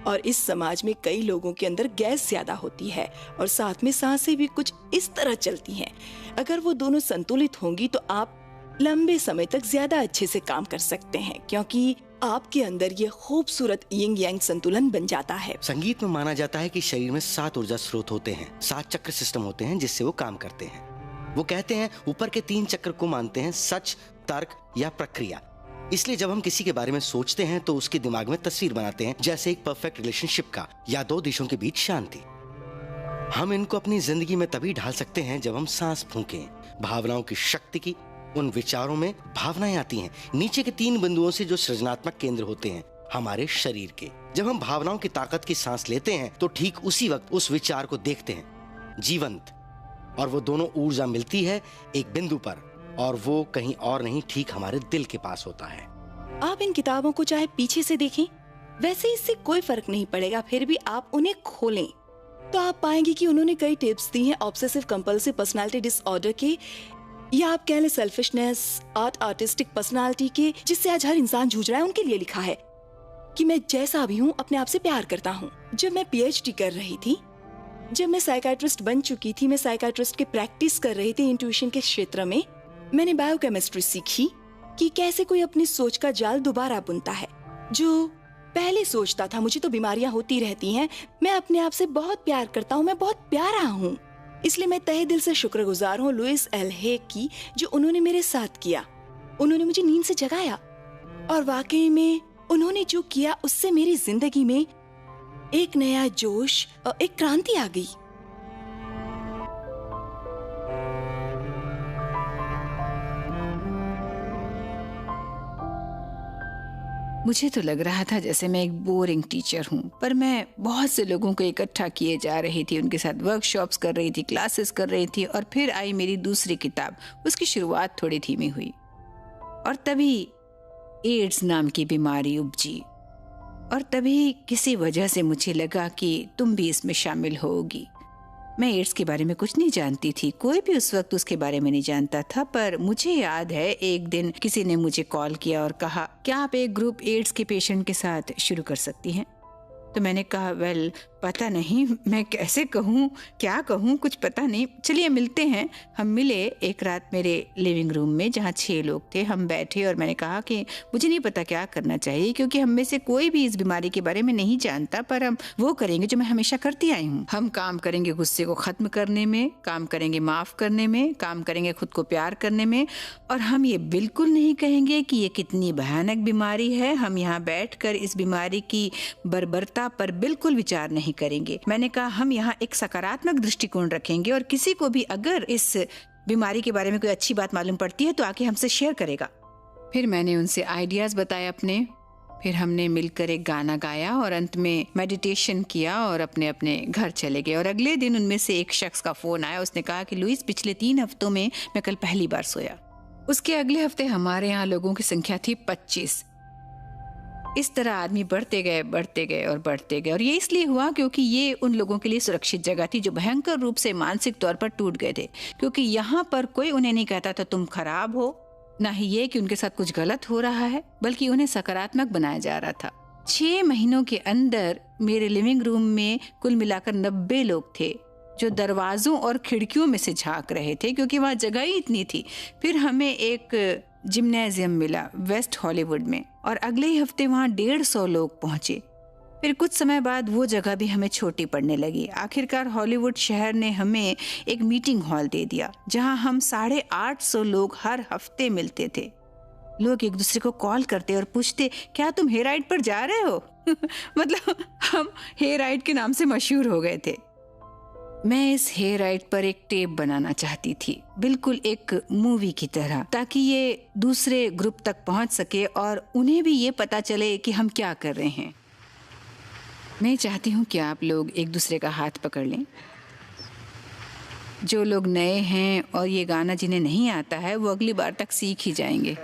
और इस समाज में कई लोगों के अंदर गैस ज्यादा होती है और साथ में सांसें भी कुछ इस तरह चलती हैं। अगर वो दोनों संतुलित होंगी तो आप लंबे समय तक ज्यादा अच्छे से काम कर सकते हैं, क्योंकि आपके अंदर ये खूबसूरत यिंग यांग संतुलन बन जाता है। संगीत में माना जाता है कि शरीर में 7 ऊर्जा स्रोत होते हैं, 7 चक्र सिस्टम होते हैं जिससे वो काम करते हैं। वो कहते हैं ऊपर के 3 चक्र को मानते हैं सच, तर्क या प्रक्रिया। इसलिए जब हम किसी के बारे में सोचते हैं तो उसके दिमाग में तस्वीर बनाते हैं, जैसे एक परफेक्ट रिलेशनशिप का या 2 देशों के बीच शांति। हम इनको अपनी जिंदगी में तभी ढाल सकते हैं जब हम सांस फूंकें। भावनाओं की शक्ति की, उन विचारों में भावनाएं आती हैं नीचे के 3 बिंदुओं से जो सृजनात्मक केंद्र होते हैं हमारे शरीर के। जब हम भावनाओं की ताकत की सांस लेते हैं तो ठीक उसी वक्त उस विचार को देखते हैं जीवंत, और वो दोनों ऊर्जा मिलती है एक बिंदु पर, और वो कहीं और नहीं, ठीक हमारे दिल के पास होता है। आप इन किताबों को चाहे पीछे से देखें वैसे इससे कोई फर्क नहीं पड़ेगा, फिर भी आप उन्हें खोलें तो आप पाएंगे कि उन्होंने कई टिप्स दी हैं ऑब्सेसिव कंपल्सिव पर्सनालिटी डिसऑर्डर के, या आप कह लें सेल्फिशनेस, आर्टिस्टिक पर्सनालिटी के, जिससे आज हर इंसान जूझ रहा है। उनके लिए लिखा है कि मैं जैसा भी हूँ अपने आप से प्यार करता हूँ। जब मैं PhD कर रही थी, जब मैं साइकाइट्रिस्ट बन चुकी थी, मैं साइकाइट्रिस्ट की प्रैक्टिस कर रही थी इंट्यूशन के क्षेत्र में, मैंने बायोकेमिस्ट्री सीखी कि कैसे कोई अपनी सोच का जाल दोबारा बुनता है। जो पहले सोचता था मुझे तो बीमारियां होती रहती हैं, मैं अपने आप से बहुत प्यार करता हूँ, मैं बहुत प्यारा हूँ। इसलिए मैं तहे दिल से शुक्रगुजार हूँ लुइस एल हे की, जो उन्होंने मेरे साथ किया। उन्होंने मुझे नींद से जगाया और वाकई में उन्होंने जो किया उससे मेरी जिंदगी में एक नया जोश और एक क्रांति आ गई। मुझे तो लग रहा था जैसे मैं एक बोरिंग टीचर हूँ, पर मैं बहुत से लोगों को इकट्ठा किए जा रही थी, उनके साथ वर्कशॉप्स कर रही थी, क्लासेस कर रही थी, और फिर आई मेरी दूसरी किताब। उसकी शुरुआत थोड़ी धीमी हुई और तभी एड्स नाम की बीमारी उपजी, और तभी किसी वजह से मुझे लगा कि तुम भी इसमें शामिल होगी। मैं एड्स के बारे में कुछ नहीं जानती थी, कोई भी उस वक्त उसके बारे में नहीं जानता था, पर मुझे याद है एक दिन किसी ने मुझे कॉल किया और कहा, क्या आप एक ग्रुप एड्स के पेशेंट के साथ शुरू कर सकती हैं? तो मैंने कहा, वेल पता नहीं, मैं कैसे कहूँ, क्या कहूँ, कुछ पता नहीं, चलिए मिलते हैं। हम मिले एक रात मेरे लिविंग रूम में जहाँ 6 लोग थे। हम बैठे और मैंने कहा कि मुझे नहीं पता क्या करना चाहिए, क्योंकि हम में से कोई भी इस बीमारी के बारे में नहीं जानता, पर हम वो करेंगे जो मैं हमेशा करती आई हूँ। हम काम करेंगे गुस्से को खत्म करने में, काम करेंगे माफ करने में, काम करेंगे खुद को प्यार करने में, और हम ये बिल्कुल नहीं कहेंगे कि ये कितनी भयानक बीमारी है। हम यहाँ बैठकर इस बीमारी की बर्बरता पर बिल्कुल विचार नहीं करेंगे। मैंने कहा, हम यहाँ एक सकारात्मक दृष्टिकोण रखेंगे, और किसी को भी अगर इस बीमारी के बारे में कोई अच्छी बात मालूम पड़ती है तो आके हमसे शेयर करेगा। फिर मैंने उनसे आइडियाज बताए अपने, फिर हमने मिलकर एक गाना गाया और अंत में मेडिटेशन किया और अपने अपने घर चले गए। और अगले दिन उनमें से एक शख्स का फोन आया। उसने कहा कि लुइस, पिछले 3 हफ्तों में मैं कल पहली बार सोया। उसके अगले हफ्ते हमारे यहाँ लोगों की संख्या थी 25। इस तरह आदमी बढ़ते गए और बढ़ते गए, और ये इसलिए हुआ क्योंकि ये उन लोगों के लिए सुरक्षित जगह थी जो भयंकर रूप से मानसिक तौर पर टूट गए थे, क्योंकि यहाँ पर कोई उन्हें नहीं कहता था तुम खराब हो, ना ही ये कि उनके साथ कुछ गलत हो रहा है, बल्कि उन्हें सकारात्मक बनाया जा रहा था। 6 महीनों के अंदर मेरे लिविंग रूम में कुल मिलाकर 90 लोग थे जो दरवाजों और खिड़कियों में से झांक रहे थे, क्योंकि वहाँ जगह ही इतनी थी। फिर हमें एक जिम्नेजियम मिला वेस्ट हॉलीवुड में, और अगले ही हफ्ते वहाँ 150 लोग पहुंचे। फिर कुछ समय बाद वो जगह भी हमें छोटी पड़ने लगी। आखिरकार हॉलीवुड शहर ने हमें एक मीटिंग हॉल दे दिया जहाँ हम 850 लोग हर हफ्ते मिलते थे। लोग एक दूसरे को कॉल करते और पूछते, क्या तुम हेयर राइड पर जा रहे हो? मतलब हम हेयर राइड के नाम से मशहूर हो गए थे। मैं इस हेयर राइड पर एक टेप बनाना चाहती थी, बिल्कुल एक मूवी की तरह, ताकि ये दूसरे ग्रुप तक पहुंच सके और उन्हें भी ये पता चले कि हम क्या कर रहे हैं। मैं चाहती हूँ कि आप लोग एक दूसरे का हाथ पकड़ लें। जो लोग नए हैं और ये गाना जिन्हें नहीं आता है, वो अगली बार तक सीख ही जाएंगे।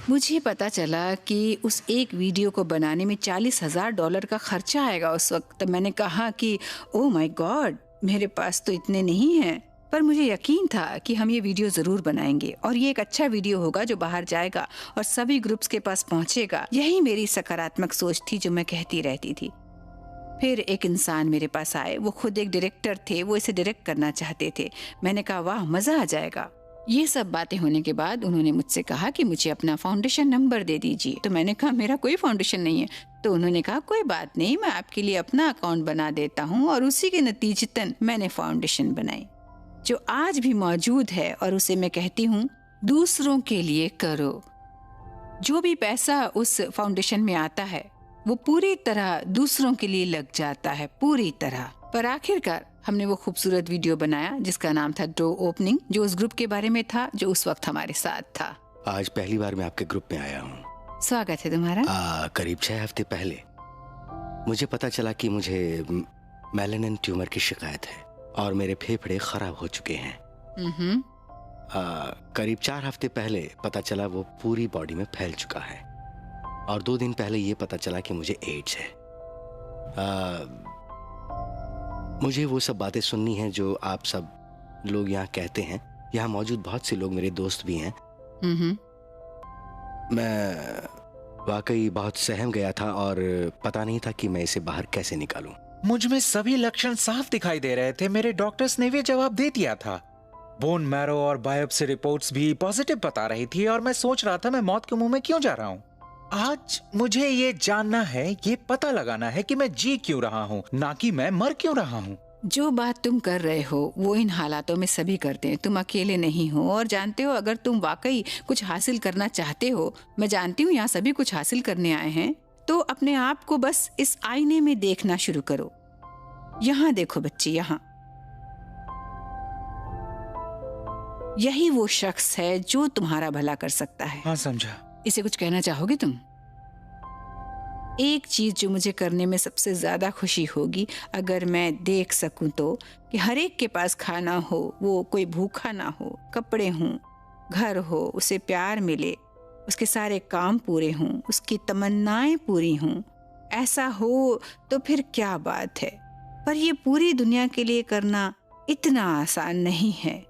मुझे पता चला कि उस एक वीडियो को बनाने में $40,000 का खर्चा आएगा उस वक्त। तब मैंने कहा कि ओह माय गॉड, मेरे पास तो इतने नहीं हैं, पर मुझे यकीन था कि हम ये वीडियो ज़रूर बनाएंगे और ये एक अच्छा वीडियो होगा जो बाहर जाएगा और सभी ग्रुप्स के पास पहुंचेगा। यही मेरी सकारात्मक सोच थी जो मैं कहती रहती थी। फिर एक इंसान मेरे पास आए, वो खुद एक डायरेक्टर थे, वो इसे डायरेक्ट करना चाहते थे। मैंने कहा, वाह, मज़ा आ जाएगा। ये सब बातें होने के बाद उन्होंने मुझसे कहा कि मुझे अपना फाउंडेशन नंबर दे दीजिए। तो मैंने कहा, मेरा कोई फाउंडेशन नहीं है। तो उन्होंने कहा, कोई बात नहीं, मैं आपके लिए अपना अकाउंट बना देता हूँ। और उसी के नतीजतन मैंने फाउंडेशन बनाई जो आज भी मौजूद है, और उसे मैं कहती हूँ, दूसरों के लिए करो। जो भी पैसा उस फाउंडेशन में आता है वो पूरी तरह दूसरों के लिए लग जाता है, पूरी तरह। पर आखिरकार हमने वो खूबसूरत वीडियो बनाया जिसका नाम था डोर ओपनिंग, जो उस ग्रुप के बारे में था जो उस वक्त हमारे साथ था। आज पहली बार मैं आपके ग्रुप में आया हूँ। स्वागत है तुम्हारा। करीब 6 हफ्ते पहले मुझे पता चला कि मुझे मेलानिन ट्यूमर की शिकायत है और मेरे फेफड़े खराब हो चुके हैं। करीब 4 हफ्ते पहले पता चला वो पूरी बॉडी में फैल चुका है। और 2 दिन पहले ये पता चला कि मुझे एड्स है। मुझे वो सब बातें सुननी हैं जो आप सब लोग यहाँ कहते हैं। यहाँ मौजूद बहुत से लोग मेरे दोस्त भी हैं। मैं वाकई बहुत सहम गया था और पता नहीं था कि मैं इसे बाहर कैसे निकालूं। मुझ में सभी लक्षण साफ दिखाई दे रहे थे। मेरे डॉक्टर्स ने भी जवाब दे दिया था। बोन मैरो और बायोप्सी रिपोर्ट्स भी पॉजिटिव बता रही थी और मैं सोच रहा था मैं मौत के मुंह में क्यों जा रहा हूँ। आज मुझे ये जानना है, ये पता लगाना है कि मैं जी क्यों रहा हूँ, ना कि मैं मर क्यों रहा हूँ। जो बात तुम कर रहे हो वो इन हालातों में सभी करते हैं। तुम अकेले नहीं हो। और जानते हो, अगर तुम वाकई कुछ हासिल करना चाहते हो, मैं जानती हूँ यहाँ सभी कुछ हासिल करने आए हैं, तो अपने आप को बस इस आईने में देखना शुरू करो। यहाँ देखो बच्चे, यहाँ यही वो शख्स है जो तुम्हारा भला कर सकता है। हाँ, समझा। इसे कुछ कहना चाहोगे तुम? एक चीज जो मुझे करने में सबसे ज्यादा खुशी होगी, अगर मैं देख सकूं तो, कि हर एक के पास खाना हो, वो कोई भूखा ना हो, कपड़े हों, घर हो, उसे प्यार मिले, उसके सारे काम पूरे हों, उसकी तमन्नाएं पूरी हों। ऐसा हो तो फिर क्या बात है। पर ये पूरी दुनिया के लिए करना इतना आसान नहीं है।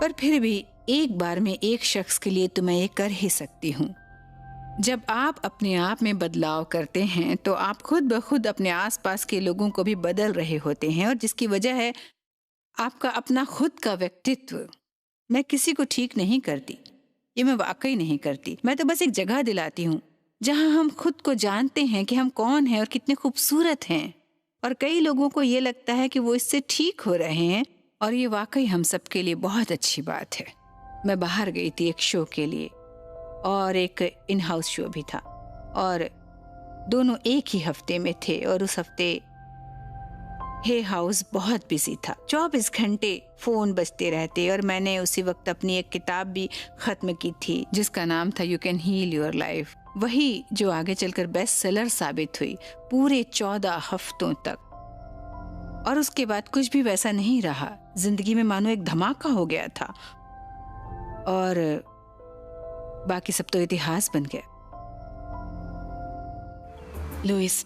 पर फिर भी एक बार में एक शख्स के लिए तो मैं ये कर ही सकती हूँ। जब आप अपने आप में बदलाव करते हैं तो आप खुद ब खुद अपने आसपास के लोगों को भी बदल रहे होते हैं, और जिसकी वजह है आपका अपना खुद का व्यक्तित्व। मैं किसी को ठीक नहीं करती, ये मैं वाकई नहीं करती। मैं तो बस एक जगह दिलाती हूँ जहाँ हम खुद को जानते हैं कि हम कौन हैं और कितने खूबसूरत हैं। और कई लोगों को ये लगता है कि वो इससे ठीक हो रहे हैं, और ये वाकई हम सबके लिए बहुत अच्छी बात है। मैं बाहर गई थी एक शो के लिए, और एक इन हाउस शो भी था, और दोनों एक ही हफ्ते में थे। और उस हफ्ते हे हाउस बहुत बिजी था, 24 घंटे फोन बजते रहते। और मैंने उसी वक्त अपनी एक किताब भी खत्म की थी जिसका नाम था you can heal your life, वही जो आगे चलकर बेस्ट सेलर साबित हुई पूरे 14 हफ्तों तक। और उसके बाद कुछ भी वैसा नहीं रहा। जिंदगी में मानो एक धमाका हो गया था, और बाकी सब तो इतिहास बन गया। लुइस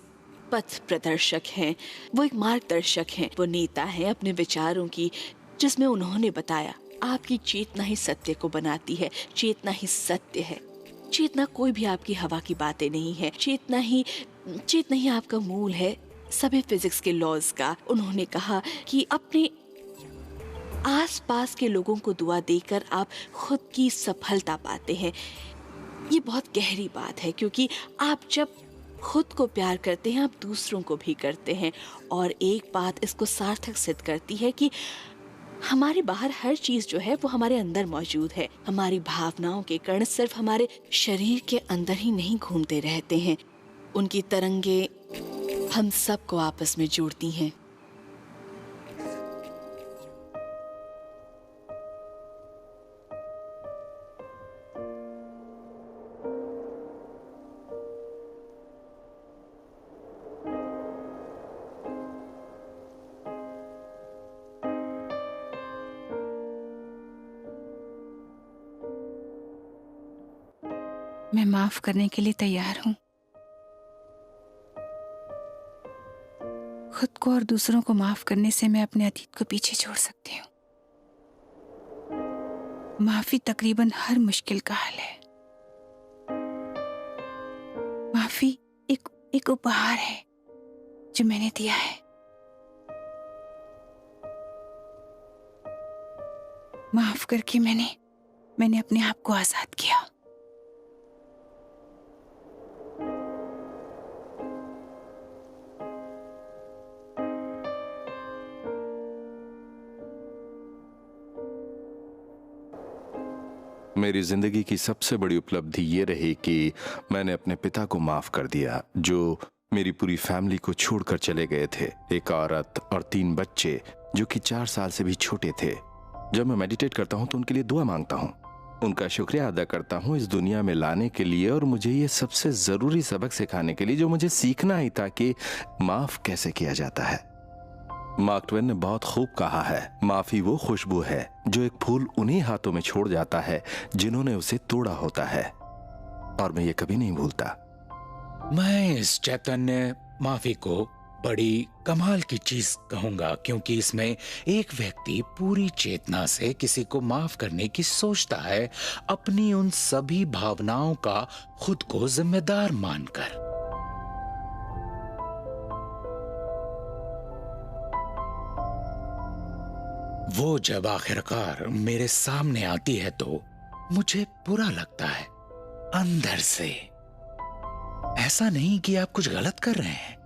पथ प्रदर्शक हैं, वो एक मार्गदर्शक हैं, वो नेता हैं अपने विचारों की, जिसमें उन्होंने बताया आपकी चेतना ही सत्य को बनाती है, चेतना ही सत्य है। चेतना कोई भी आपकी हवा की बातें नहीं है, चेतना ही आपका मूल है सभी फिजिक्स के लॉज का। उन्होंने कहा कि अपने आसपास के लोगों को दुआ देकर आप खुद की सफलता पाते हैं। ये बहुत गहरी बात है, क्योंकि आप जब खुद को प्यार करते हैं आप दूसरों को भी करते हैं। और एक बात इसको सार्थक सिद्ध करती है कि हमारे बाहर हर चीज जो है वो हमारे अंदर मौजूद है। हमारी भावनाओं के कण सिर्फ हमारे शरीर के अंदर ही नहीं घूमते रहते हैं, उनकी तरंगे हम सबको आपस में जोड़ती हैं। मैं माफ करने के लिए तैयार हूँ। खुद को और दूसरों को माफ करने से मैं अपने अतीत को पीछे छोड़ सकती हूँ। माफी तकरीबन हर मुश्किल का हल है। माफी एक उपहार है जो मैंने दिया है। माफ करके मैंने अपने आप को आजाद किया। मेरी जिंदगी की सबसे बड़ी उपलब्धि ये रही कि मैंने अपने पिता को माफ कर दिया, जो मेरी पूरी फैमिली को छोड़कर चले गए थे। एक औरत और 3 बच्चे जो कि 4 साल से भी छोटे थे। जब मैं मेडिटेट करता हूँ तो उनके लिए दुआ मांगता हूँ, उनका शुक्रिया अदा करता हूँ इस दुनिया में लाने के लिए और मुझे ये सबसे जरूरी सबक सिखाने के लिए जो मुझे सीखना ही था कि माफ कैसे किया जाता है। मार्क ट्वेन ने बहुत खूब कहा है, माफी वो खुशबू है जो एक फूल उन्हीं हाथों में छोड़ जाता है जिन्होंने उसे तोड़ा होता है। और मैं ये कभी नहीं भूलता। मैं इस चैतन्य माफी को बड़ी कमाल की चीज कहूंगा, क्योंकि इसमें एक व्यक्ति पूरी चेतना से किसी को माफ करने की सोचता है, अपनी उन सभी भावनाओं का खुद को जिम्मेदार मानकर। वो जब आखिरकार मेरे सामने आती है तो मुझे बुरा लगता है अंदर से। ऐसा नहीं कि आप कुछ गलत कर रहे हैं,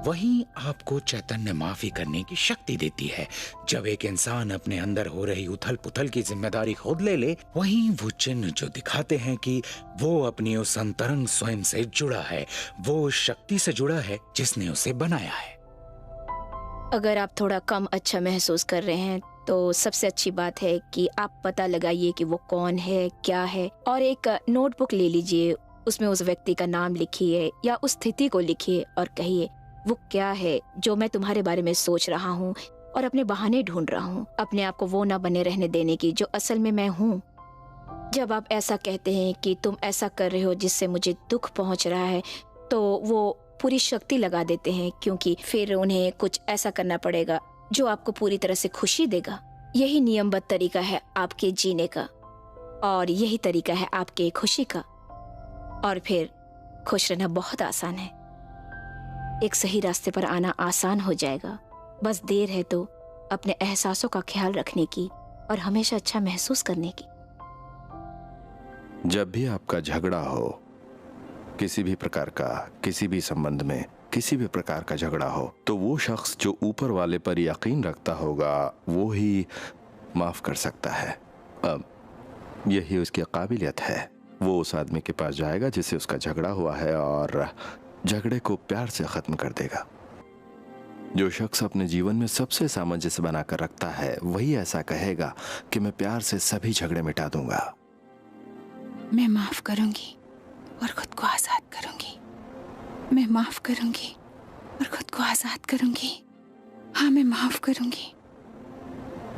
वही आपको चैतन्य माफी करने की शक्ति देती है। जब एक इंसान अपने अंदर हो रही उथल पुथल की जिम्मेदारी खुद ले ले, वही वो चिन्ह जो दिखाते हैं कि वो अपनी उस अंतरंग स्वयं से जुड़ा है, वो उस शक्ति से जुड़ा है जिसने उसे बनाया है। अगर आप थोड़ा कम अच्छा महसूस कर रहे हैं तो सबसे अच्छी बात है कि आप पता लगाइए कि वो कौन है, क्या है, और एक नोटबुक ले लीजिए, उसमें उस व्यक्ति का नाम लिखिए या उस स्थिति को लिखिए और कहिए वो क्या है जो मैं तुम्हारे बारे में सोच रहा हूँ और अपने बहाने ढूंढ रहा हूँ, अपने आप को वो ना बने रहने देने की जो असल में मैं हूँ। जब आप ऐसा कहते हैं कि तुम ऐसा कर रहे हो जिससे मुझे दुख पहुँच रहा है, तो वो पूरी शक्ति लगा देते हैं, क्योंकि फिर उन्हें कुछ ऐसा करना पड़ेगा जो आपको पूरी तरह से खुशी देगा। यही नियमबद्ध तरीका है आपके जीने का, और यही तरीका है आपके खुशी का, और फिर खुश रहना बहुत आसान है। एक सही रास्ते पर आना आसान हो जाएगा, बस देर है तो अपने एहसासों का ख्याल रखने की और हमेशा अच्छा महसूस करने की। जब भी आपका झगड़ा हो, किसी भी प्रकार का, किसी भी संबंध में किसी भी प्रकार का झगड़ा हो, तो वो शख्स जो ऊपर वाले पर यकीन रखता होगा वो ही माफ कर सकता है। अब यही उसकी काबिलियत है। वो उस आदमी के पास जाएगा जिससे उसका झगड़ा हुआ है और झगड़े को प्यार से खत्म कर देगा। जो शख्स अपने जीवन में सबसे सामंजस्य बनाकर रखता है वही ऐसा कहेगा कि मैं प्यार से सभी झगड़े मिटा दूंगा। मैं माफ करूंगी और खुद को आजाद करूंगी। मैं माफ करूंगी और खुद को आजाद करूंगी। हाँ, मैं माफ करूंगी,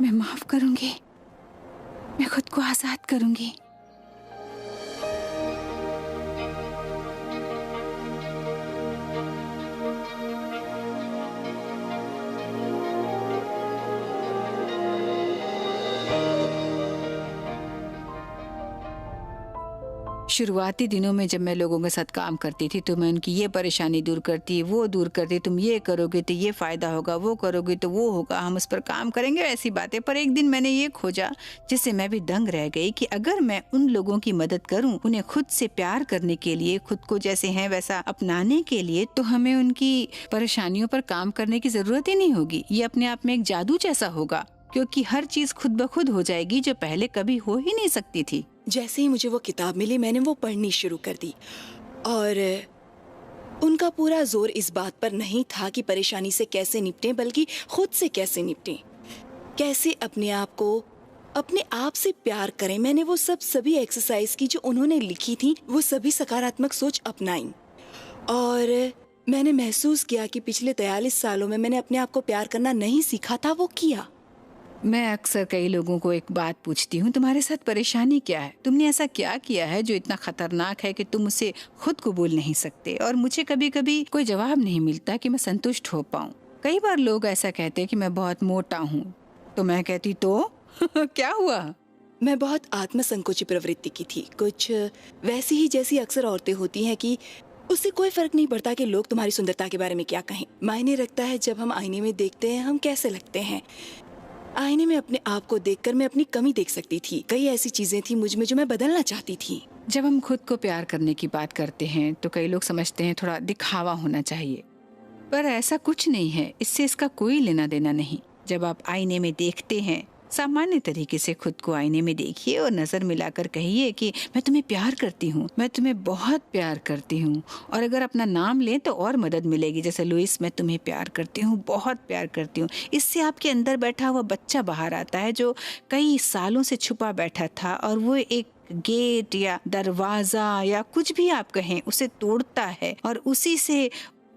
मैं माफ करूंगी, मैं खुद को आजाद करूंगी। शुरुआती दिनों में जब मैं लोगों के साथ काम करती थी तो मैं उनकी ये परेशानी दूर करती, वो दूर करती, तुम ये करोगे तो ये फायदा होगा, वो करोगे तो वो होगा, हम उस पर काम करेंगे, ऐसी बातें। पर एक दिन मैंने ये खोजा जिससे मैं भी दंग रह गई कि अगर मैं उन लोगों की मदद करूं, उन्हें खुद से प्यार करने के लिए, खुद को जैसे हैं वैसा अपनाने के लिए, तो हमें उनकी परेशानियों पर काम करने की जरूरत ही नहीं होगी। ये अपने आप में एक जादू जैसा होगा, क्योंकि हर चीज खुद ब खुद हो जाएगी जो पहले कभी हो ही नहीं सकती थी। जैसे ही मुझे वो किताब मिली मैंने वो पढ़नी शुरू कर दी, और उनका पूरा जोर इस बात पर नहीं था कि परेशानी से कैसे निपटें, बल्कि खुद से कैसे निपटें, कैसे अपने आप को अपने आप से प्यार करें। मैंने वो सभी एक्सरसाइज की जो उन्होंने लिखी थी, वो सभी सकारात्मक सोच अपनाई, और मैंने महसूस किया कि पिछले 43 सालों में मैंने अपने आप को प्यार करना नहीं सीखा था, वो किया। मैं अक्सर कई लोगों को एक बात पूछती हूँ, तुम्हारे साथ परेशानी क्या है? तुमने ऐसा क्या किया है जो इतना खतरनाक है कि तुम उसे खुद को बोल नहीं सकते? और मुझे कभी कभी कोई जवाब नहीं मिलता कि मैं संतुष्ट हो पाऊँ। कई बार लोग ऐसा कहते हैं कि मैं बहुत मोटा हूँ, तो मैं कहती तो क्या हुआ? मैं बहुत आत्मसंकोची प्रवृत्ति की थी, कुछ वैसी ही जैसी अक्सर औरतें होती हैं कि उससे कोई फर्क नहीं पड़ता कि लोग तुम्हारी सुंदरता के बारे में क्या कहें। मायने रखता है जब हम आईने में देखते हैं हम कैसे लगते हैं। आईने में अपने आप को देखकर मैं अपनी कमी देख सकती थी। कई ऐसी चीजें थी मुझ में जो मैं बदलना चाहती थी। जब हम खुद को प्यार करने की बात करते हैं तो कई लोग समझते हैं थोड़ा दिखावा होना चाहिए, पर ऐसा कुछ नहीं है। इससे इसका कोई लेना देना नहीं। जब आप आईने में देखते हैं, सामान्य तरीके से खुद को आईने में देखिए और नजर मिलाकर कहिए कि मैं तुम्हें प्यार करती हूँ, मैं तुम्हें बहुत प्यार करती हूँ। और अगर अपना नाम लें तो और मदद मिलेगी, जैसे लुइस, मैं तुम्हें प्यार करती हूँ, बहुत प्यार करती हूँ। इससे आपके अंदर बैठा हुआ बच्चा बाहर आता है जो कई सालों से छुपा बैठा था, और वो एक गेट या दरवाजा या कुछ भी आप कहें उसे तोड़ता है, और उसी से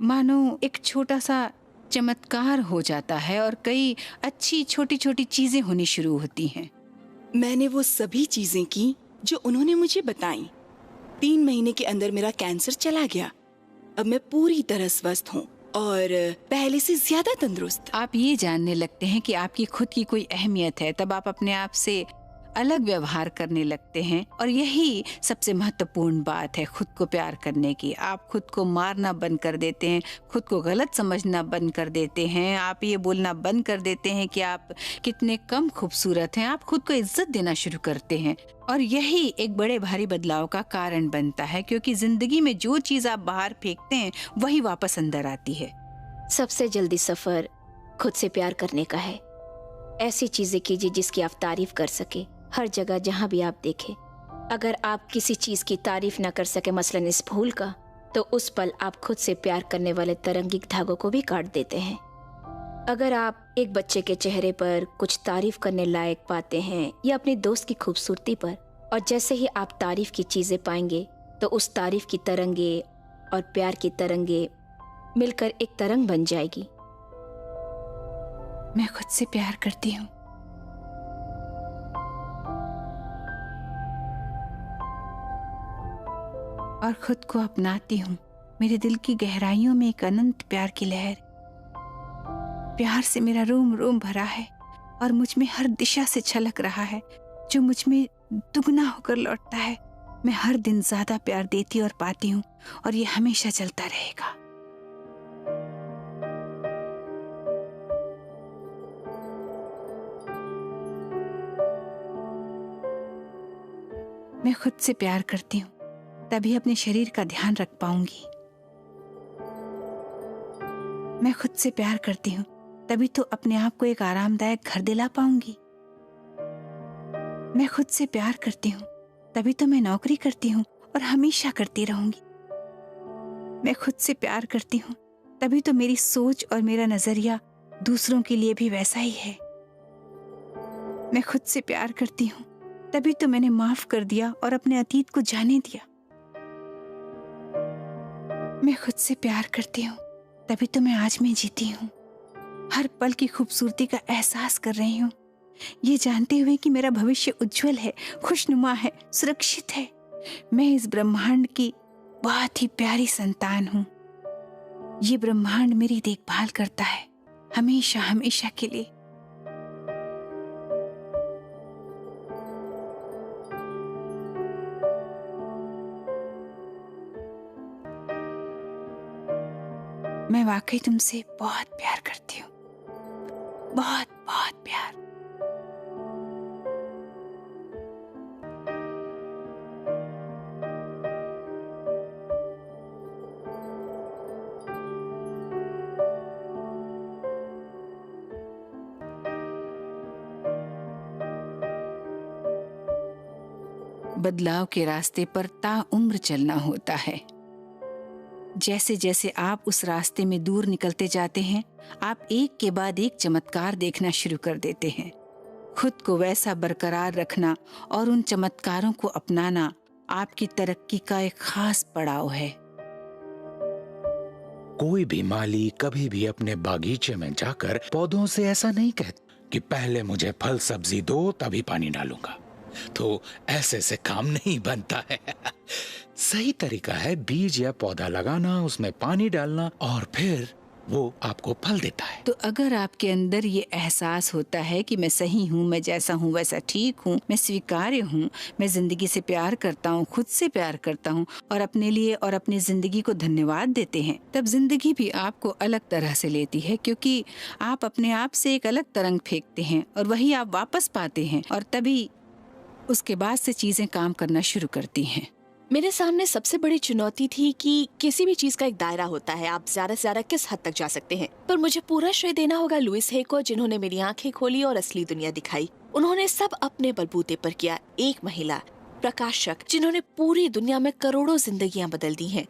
मानो एक छोटा सा चमत्कार हो जाता है और कई अच्छी छोटी छोटी चीजें होनी शुरू होती हैं। मैंने वो सभी चीजें की जो उन्होंने मुझे बताई, 3 महीने के अंदर मेरा कैंसर चला गया। अब मैं पूरी तरह स्वस्थ हूँ और पहले से ज्यादा तंदुरुस्त। आप ये जानने लगते हैं कि आपकी खुद की कोई अहमियत है, तब आप अपने आप से अलग व्यवहार करने लगते हैं। और यही सबसे महत्वपूर्ण बात है खुद को प्यार करने की। आप खुद को मारना बंद कर देते हैं, खुद को गलत समझना बंद कर देते हैं, आप ये बोलना बंद कर देते हैं कि आप कितने कम खूबसूरत हैं। आप खुद को इज्जत देना शुरू करते हैं और यही एक बड़े भारी बदलाव का कारण बनता है, क्योंकि जिंदगी में जो चीज आप बाहर फेंकते हैं वही वापस अंदर आती है। सबसे जल्दी सफर खुद से प्यार करने का है। ऐसी चीजें कीजिए जिसकी आप तारीफ कर सके। हर जगह जहाँ भी आप देखें, अगर आप किसी चीज की तारीफ ना कर सके, मसलन इस फूल का, तो उस पल आप खुद से प्यार करने वाले तरंगिक धागों को भी काट देते हैं। अगर आप एक बच्चे के चेहरे पर कुछ तारीफ करने लायक पाते हैं या अपने दोस्त की खूबसूरती पर, और जैसे ही आप तारीफ की चीजें पाएंगे तो उस तारीफ की तरंगे और प्यार की तरंगे मिलकर एक तरंग बन जाएगी। मैं खुद से प्यार करती हूँ। और खुद को अपनाती हूँ। मेरे दिल की गहराइयों में एक अनंत प्यार की लहर, प्यार से मेरा रोम रोम भरा है और मुझ में हर दिशा से छलक रहा है, जो मुझ में दुगना होकर लौटता है। मैं हर दिन ज्यादा प्यार देती और पाती हूँ और ये हमेशा चलता रहेगा। मैं खुद से प्यार करती हूँ, तभी अपने शरीर का ध्यान रख पाऊंगी। मैं खुद से प्यार करती हूँ, तभी तो अपने आप को एक आरामदायक घर दिला पाऊंगी। मैं खुद से प्यार करती हूँ, तभी तो मैं नौकरी करती हूँ और हमेशा करती रहूंगी। मैं खुद से प्यार करती हूँ, तभी तो मेरी सोच और मेरा नजरिया दूसरों के लिए भी वैसा ही है। मैं खुद से प्यार करती हूँ, तभी तो मैंने माफ कर दिया और अपने अतीत को जाने दिया। मैं खुद से प्यार करती हूँ, तभी तो मैं आज में जीती हूँ। हर पल की खूबसूरती का एहसास कर रही हूँ, ये जानते हुए कि मेरा भविष्य उज्जवल है, खुशनुमा है, सुरक्षित है। मैं इस ब्रह्मांड की बहुत ही प्यारी संतान हूँ। ये ब्रह्मांड मेरी देखभाल करता है, हमेशा हमेशा के लिए। मैं वाकई तुमसे बहुत प्यार करती हूँ, बहुत बहुत प्यार। बदलाव के रास्ते पर ताउम्र चलना होता है। जैसे जैसे आप उस रास्ते में दूर निकलते जाते हैं, आप एक के बाद एक चमत्कार देखना शुरू कर देते हैं। खुद को वैसा बरकरार रखना और उन चमत्कारों को अपनाना आपकी तरक्की का एक खास पड़ाव है। कोई भी माली कभी भी अपने बागीचे में जाकर पौधों से ऐसा नहीं कहता कि पहले मुझे फल सब्जी दो तभी पानी डालूंगा। तो ऐसे से काम नहीं बनता है। सही तरीका है बीज या पौधा लगाना, उसमें पानी डालना और फिर वो आपको फल देता है। तो अगर आपके अंदर ये एहसास होता है कि मैं सही हूँ, मैं जैसा हूँ वैसा ठीक हूँ, मैं स्वीकार्य हूँ, मैं जिंदगी से प्यार करता हूँ, खुद से प्यार करता हूँ और अपने लिए और अपनी जिंदगी को धन्यवाद देते हैं, तब जिंदगी भी आपको अलग तरह से लेती है, क्योंकि आप अपने आप से एक अलग तरंग फेंकते हैं और वही आप वापस पाते हैं और तभी उसके बाद से चीजें काम करना शुरू करती हैं। मेरे सामने सबसे बड़ी चुनौती थी कि किसी भी चीज का एक दायरा होता है, आप ज्यादा से ज्यादा किस हद तक जा सकते हैं। पर मुझे पूरा श्रेय देना होगा लुइस हे को, जिन्होंने मेरी आंखें खोली और असली दुनिया दिखाई। उन्होंने सब अपने बलबूते पर किया। एक महिला प्रकाशक जिन्होंने पूरी दुनिया में करोड़ों जिंदगियां बदल दी हैं।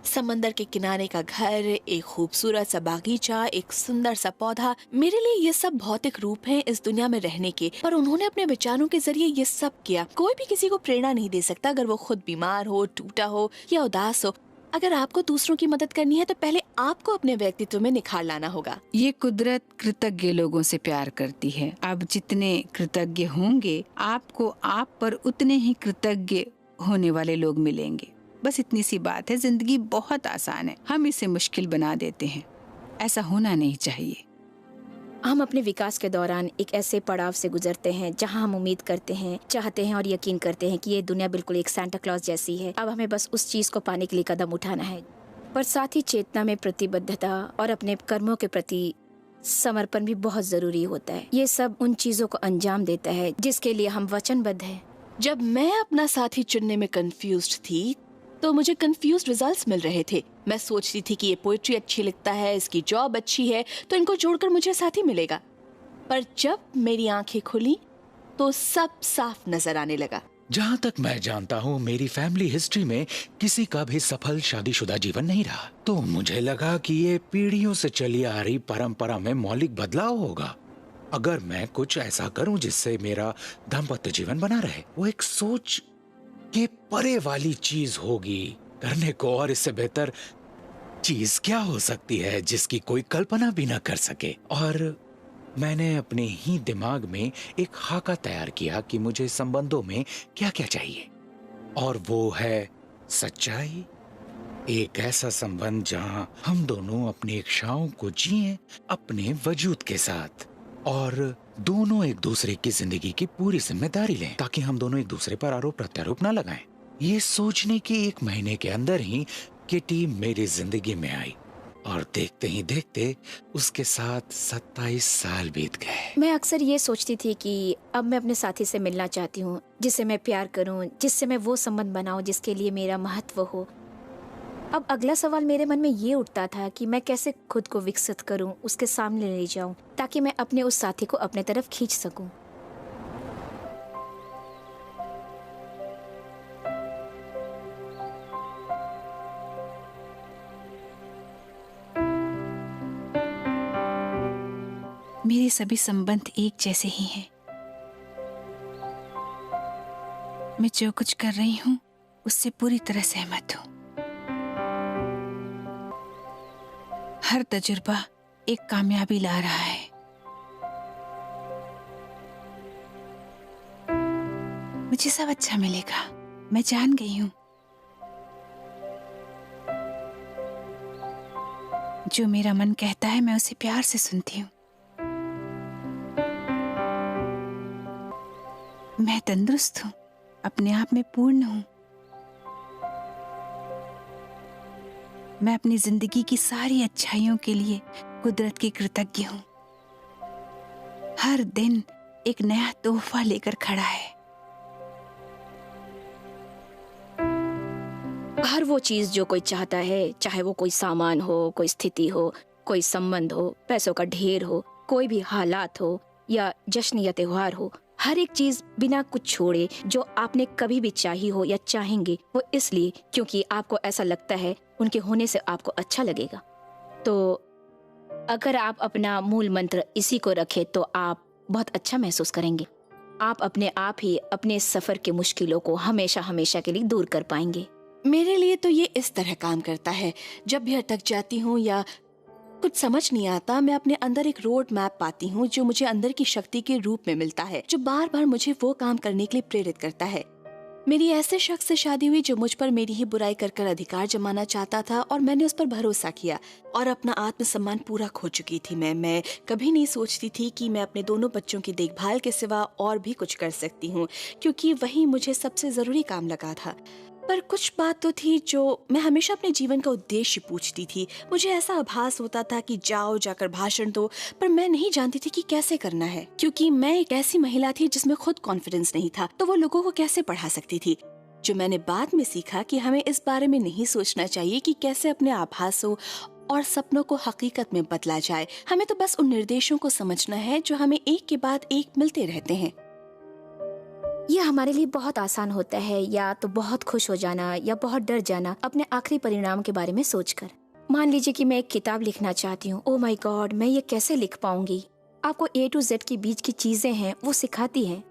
समंदर के किनारे का घर, एक खूबसूरत सा बागीचा, एक सुंदर सा पौधा, मेरे लिए ये सब भौतिक रूप हैं इस दुनिया में रहने के, पर उन्होंने अपने विचारों के जरिए ये सब किया। कोई भी किसी को प्रेरणा नहीं दे सकता अगर वो खुद बीमार हो, टूटा हो या उदास हो। अगर आपको दूसरों की मदद करनी है तो पहले आपको अपने व्यक्तित्व में निखार लाना होगा। ये कुदरत कृतज्ञ लोगों से प्यार करती है। आप जितने कृतज्ञ होंगे, आपको आप पर उतने ही कृतज्ञ होने वाले लोग मिलेंगे। बस इतनी सी बात है, जिंदगी बहुत आसान है, हम इसे मुश्किल बना देते हैं। ऐसा होना नहीं चाहिए। हम अपने विकास के दौरान एक ऐसे पड़ाव से गुजरते हैं जहां हम उम्मीद करते हैं, चाहते हैं और यकीन करते हैं कि ये दुनिया बिल्कुल एक सांता क्लॉज जैसी है। अब हमें बस उस चीज को पाने के लिए कदम उठाना है। पर साथ ही चेतना में प्रतिबद्धता और अपने कर्मों के प्रति समर्पण भी बहुत जरूरी होता है। ये सब उन चीजों को अंजाम देता है जिसके लिए हम वचनबद्ध हैं। जब मैं अपना साथी चुनने में कंफ्यूज्ड थी तो मुझे कंफ्यूज्ड रिजल्ट्स मिल रहे थे। मैं सोचती थी कि ये पोएट्री अच्छी लिखता है, इसकी जॉब अच्छी है, तो इनको जोड़कर मुझे साथी मिलेगा। पर जब मेरी आंखें खुली तो सब साफ नजर आने लगा। जहाँ तक मैं जानता हूँ, मेरी फैमिली हिस्ट्री में किसी का भी सफल शादीशुदा जीवन नहीं रहा, तो मुझे लगा कि ये पीढ़ियों से चली आ रही परंपरा में मौलिक बदलाव होगा। अगर मैं कुछ ऐसा करूं जिससे मेरा दाम्पत्य जीवन बना रहे, वो एक सोच के परे वाली चीज होगी करने को, और इससे बेहतर चीज क्या हो सकती है जिसकी कोई कल्पना भी ना कर सके। और मैंने अपने ही दिमाग में एक खाका तैयार किया कि मुझे संबंधों में क्या क्या चाहिए, और वो है सच्चाई। एक ऐसा संबंध जहां हम दोनों अपनी इच्छाओं को जिएं अपने वजूद के साथ, और दोनों एक दूसरे की जिंदगी की पूरी जिम्मेदारी लें, ताकि हम दोनों एक दूसरे पर आरोप प्रत्यारोप न लगाएं। ये सोचने के 1 महीने के अंदर ही किटी मेरी जिंदगी में आई, और देखते ही देखते उसके साथ 27 साल बीत गए। मैं अक्सर ये सोचती थी कि अब मैं अपने साथी से मिलना चाहती हूँ, जिससे मैं प्यार करूँ, जिससे मैं वो संबंध बनाऊँ जिसके लिए मेरा महत्व हो। अब अगला सवाल मेरे मन में ये उठता था कि मैं कैसे खुद को विकसित करूं, उसके सामने ले जाऊं, ताकि मैं अपने उस साथी को अपने तरफ खींच सकूं। मेरे सभी संबंध एक जैसे ही हैं। मैं जो कुछ कर रही हूँ उससे पूरी तरह सहमत हूँ। हर तजुर्बा एक कामयाबी ला रहा है। मुझे सब अच्छा मिलेगा, मैं जान गई हूँ। जो मेरा मन कहता है मैं उसे प्यार से सुनती हूँ। मैं तंदुरुस्त हूँ, अपने आप में पूर्ण हूँ। मैं अपनी जिंदगी की सारी अच्छाइयों के लिए कुदरत की कृतज्ञ हूँ। हर दिन एक नया तोहफा लेकर खड़ा है। हर वो चीज जो कोई चाहता है, चाहे वो कोई सामान हो, कोई स्थिति हो, कोई संबंध हो, पैसों का ढेर हो, कोई भी हालात हो या जश्न या त्योहार हो, हर एक चीज बिना कुछ छोड़े जो आपने कभी भी चाही हो या चाहेंगे, वो इसलिए क्योंकि आपको ऐसा लगता है उनके होने से आपको अच्छा लगेगा। तो अगर आप अपना मूल मंत्र इसी को रखें तो आप बहुत अच्छा महसूस करेंगे। आप अपने आप ही अपने सफर के मुश्किलों को हमेशा हमेशा के लिए दूर कर पाएंगे। मेरे लिए तो ये इस तरह काम करता है। जब भी अटक जाती हूँ या कुछ समझ नहीं आता, मैं अपने अंदर एक रोड मैप पाती हूँ जो मुझे अंदर की शक्ति के रूप में मिलता है, जो बार बार मुझे वो काम करने के लिए प्रेरित करता है। मेरी ऐसे शख्स से शादी हुई जो मुझ पर मेरी ही बुराई कर कर अधिकार जमाना चाहता था, और मैंने उस पर भरोसा किया और अपना आत्मसम्मान पूरा खो चुकी थी। मैं कभी नहीं सोचती थी कि मैं अपने दोनों बच्चों की देखभाल के सिवा और भी कुछ कर सकती हूँ, क्योंकि वही मुझे सबसे जरूरी काम लगा था। पर कुछ बात तो थी जो मैं हमेशा अपने जीवन का उद्देश्य पूछती थी। मुझे ऐसा आभास होता था कि जाकर भाषण दो, पर मैं नहीं जानती थी कि कैसे करना है, क्योंकि मैं एक ऐसी महिला थी जिसमें खुद कॉन्फिडेंस नहीं था, तो वो लोगों को कैसे पढ़ा सकती थी। जो मैंने बाद में सीखा कि हमें इस बारे में नहीं सोचना चाहिए कि कैसे अपने आभासों और सपनों को हकीकत में बदला जाए। हमें तो बस उन निर्देशों को समझना है जो हमें एक के बाद एक मिलते रहते हैं। ये हमारे लिए बहुत आसान होता है या तो बहुत खुश हो जाना या बहुत डर जाना अपने आखिरी परिणाम के बारे में सोचकर। मान लीजिए कि मैं एक किताब लिखना चाहती हूँ। ओह माय गॉड, मैं ये कैसे लिख पाऊंगी। आपको A to Z के बीच की चीजें हैं वो सिखाती है।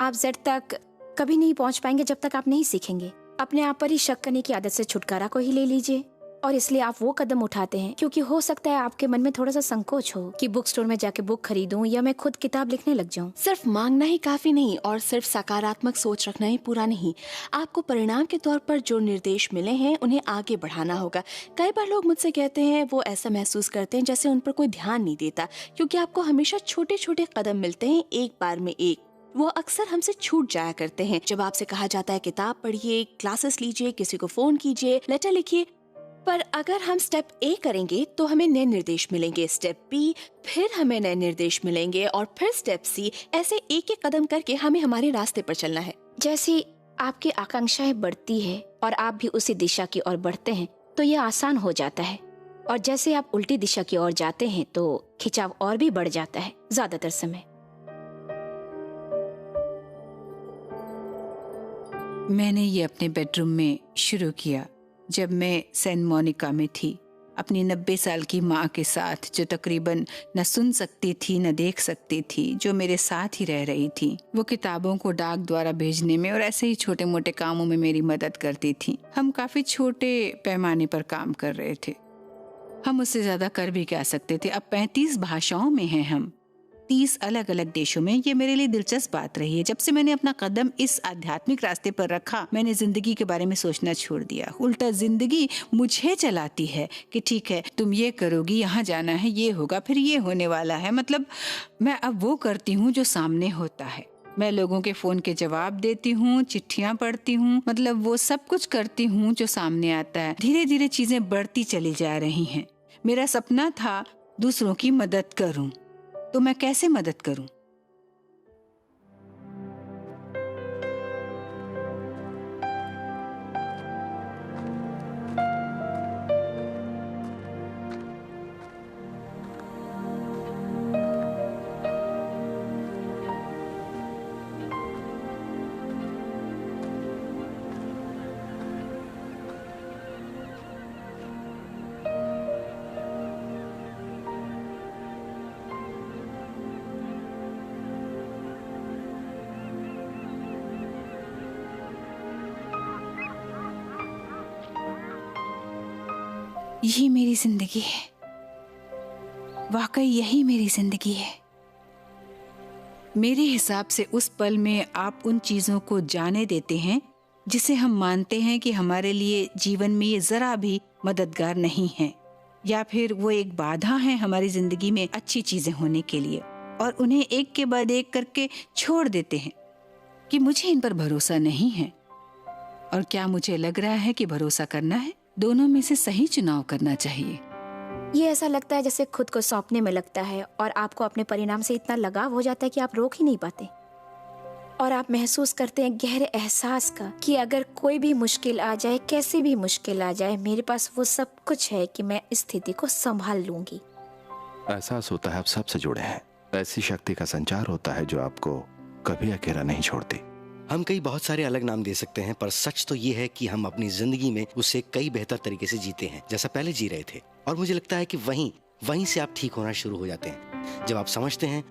आप Z तक कभी नहीं पहुंच पाएंगे जब तक आप नहीं सीखेंगे। अपने आप पर ही शक करने की आदत से छुटकारा को ही ले लीजिए। और इसलिए आप वो कदम उठाते हैं क्योंकि हो सकता है आपके मन में थोड़ा सा संकोच हो कि बुक स्टोर में जाके बुक खरीदूं या मैं खुद किताब लिखने लग जाऊं। सिर्फ मांगना ही काफी नहीं और सिर्फ सकारात्मक सोच रखना ही पूरा नहीं, आपको परिणाम के तौर पर जो निर्देश मिले हैं उन्हें आगे बढ़ाना होगा। कई बार लोग मुझसे कहते हैं वो ऐसा महसूस करते हैं जैसे उन पर कोई ध्यान नहीं देता, क्योंकि आपको हमेशा छोटे छोटे कदम मिलते हैं, एक बार में एक। वो अक्सर हमसे छूट जाया करते हैं। जब आपसे कहा जाता है किताब पढ़िए, क्लासेस लीजिए, किसी को फोन कीजिए, लेटर लिखिए, पर अगर हम स्टेप ए करेंगे तो हमें नए निर्देश मिलेंगे, स्टेप बी, फिर हमें नए निर्देश मिलेंगे और फिर स्टेप सी। ऐसे एक एक कदम करके हमें हमारे रास्ते पर चलना है। जैसी आपकी आकांक्षाएं बढ़ती है और आप भी उसी दिशा की ओर बढ़ते हैं तो ये आसान हो जाता है, और जैसे आप उल्टी दिशा की ओर जाते हैं तो खिंचाव और भी बढ़ जाता है ज्यादातर समय। मैंने ये अपने बेडरूम में शुरू किया जब मैं सैन मोनिका में थी, अपनी 90 साल की माँ के साथ, जो तकरीबन न सुन सकती थी न देख सकती थी, जो मेरे साथ ही रह रही थी। वो किताबों को डाक द्वारा भेजने में और ऐसे ही छोटे मोटे कामों में मेरी मदद करती थी। हम काफी छोटे पैमाने पर काम कर रहे थे, हम उससे ज्यादा कर भी क्या सकते थे। अब 35 भाषाओं में हैं हम, 30 अलग अलग देशों में। ये मेरे लिए दिलचस्प बात रही है। जब से मैंने अपना कदम इस आध्यात्मिक रास्ते पर रखा, मैंने जिंदगी के बारे में सोचना छोड़ दिया। उल्टा जिंदगी मुझे चलाती है कि ठीक है तुम ये करोगी, यहाँ जाना है, ये होगा, फिर ये होने वाला है। मतलब मैं अब वो करती हूँ जो सामने होता है। मैं लोगों के फोन के जवाब देती हूँ, चिट्ठियाँ पढ़ती हूँ, मतलब वो सब कुछ करती हूँ जो सामने आता है। धीरे धीरे चीजें बढ़ती चली जा रही हैं। मेरा सपना था दूसरों की मदद करूं, तो मैं कैसे मदद करूं? यही मेरी जिंदगी है, वाकई यही मेरी जिंदगी है। मेरे हिसाब से उस पल में आप उन चीजों को जाने देते हैं जिसे हम मानते हैं कि हमारे लिए जीवन में ये जरा भी मददगार नहीं है, या फिर वो एक बाधा है हमारी जिंदगी में अच्छी चीजें होने के लिए, और उन्हें एक के बाद एक करके छोड़ देते हैं कि मुझे इन पर भरोसा नहीं है। और क्या मुझे लग रहा है कि भरोसा करना है? दोनों में से सही चुनाव करना चाहिए। ये ऐसा लगता है जैसे खुद को सौंपने में लगता है और आपको अपने परिणाम से इतना लगाव हो जाता है कि आप रोक ही नहीं पाते, और आप महसूस करते हैं गहरे एहसास का कि अगर कोई भी मुश्किल आ जाए, कैसी भी मुश्किल आ जाए, मेरे पास वो सब कुछ है कि मैं इस स्थिति को संभाल लूंगी। एहसास होता है आप सबसे जुड़े हैं, ऐसी शक्ति का संचार होता है जो आपको कभी अकेला नहीं छोड़ती। हम कई बहुत सारे अलग नाम दे सकते हैं, पर सच तो ये है कि हम अपनी जिंदगी में उसे कई बेहतर तरीके से जीते हैं जैसा पहले जी रहे थे। और मुझे लगता है कि वहीं से आप ठीक होना शुरू हो जाते हैं जब आप समझते हैं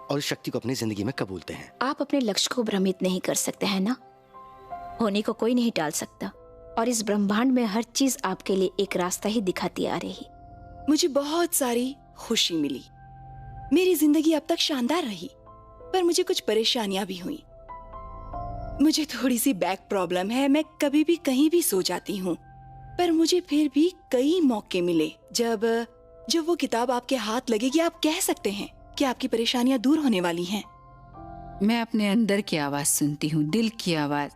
और इस शक्ति को अपनी जिंदगी में कबूलते हैं। आप अपने लक्ष्य को भ्रमित नहीं कर सकते हैं ना, होने को कोई नहीं टाल सकता, और इस ब्रह्मांड में हर चीज आपके लिए एक रास्ता ही दिखाती आ रही। मुझे बहुत सारी खुशी मिली, मेरी जिंदगी अब तक शानदार रही, पर मुझे कुछ परेशानियां भी हुई। मुझे थोड़ी सी बैक प्रॉब्लम है, मैं कभी भी कहीं भी सो जाती हूँ, पर मुझे फिर भी कई मौके मिले जब वो किताब आपके हाथ लगेगी, आप कह सकते हैं कि आपकी परेशानियां दूर होने वाली हैं। मैं अपने अंदर की आवाज सुनती हूँ, दिल की आवाज।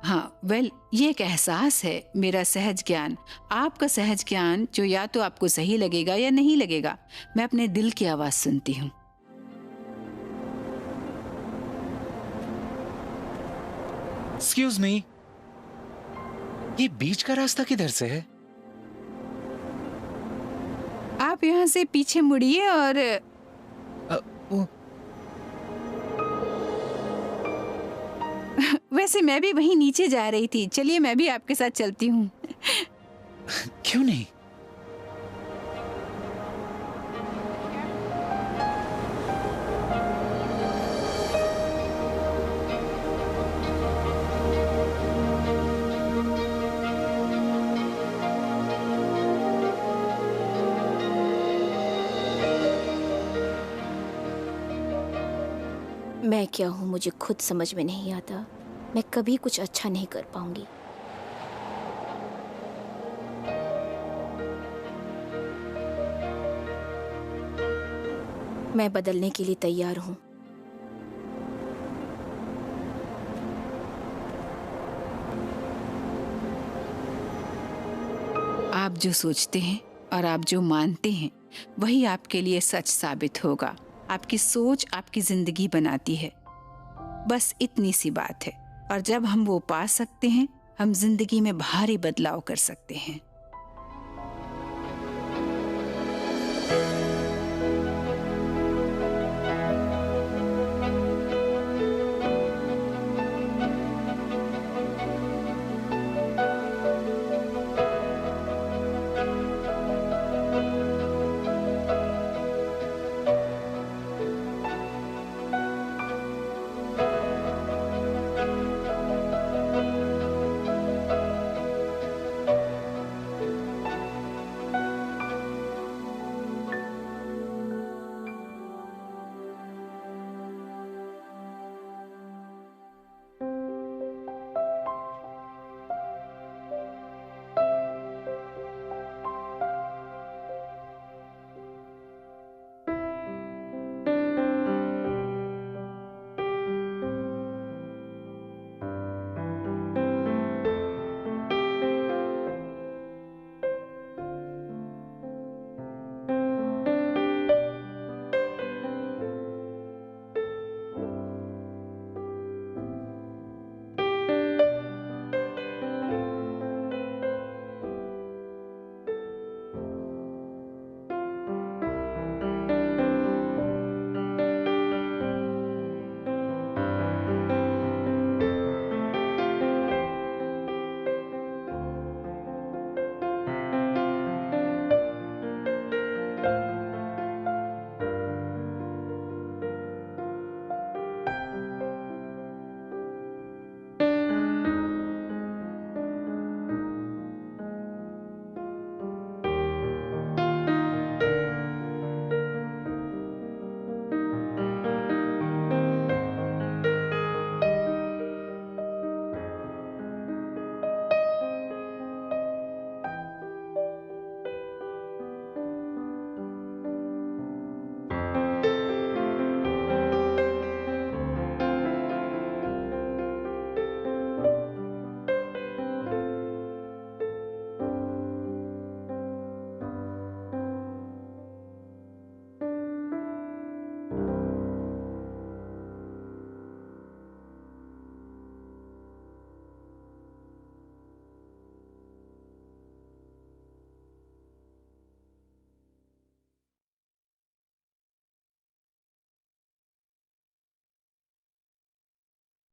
हाँ, ये एक एहसास है, मेरा सहज ज्ञान, आपका सहज ज्ञान, जो या तो आपको सही लगेगा या नहीं लगेगा। मैं अपने दिल की आवाज सुनती हूँ। एक्सक्यूज मी, ये बीच का रास्ता किधर से है? आप यहाँ से पीछे मुड़िए और वैसे मैं भी वहीं नीचे जा रही थी, चलिए मैं भी आपके साथ चलती हूँ। क्यों नहीं? मैं क्या हूँ मुझे खुद समझ में नहीं आता। मैं कभी कुछ अच्छा नहीं कर पाऊंगी। मैं बदलने के लिए तैयार हूँ। आप जो सोचते हैं और आप जो मानते हैं वही आपके लिए सच साबित होगा। आपकी सोच आपकी जिंदगी बनाती है, बस इतनी सी बात है। और जब हम वो पा सकते हैं, हम जिंदगी में भारी बदलाव कर सकते हैं।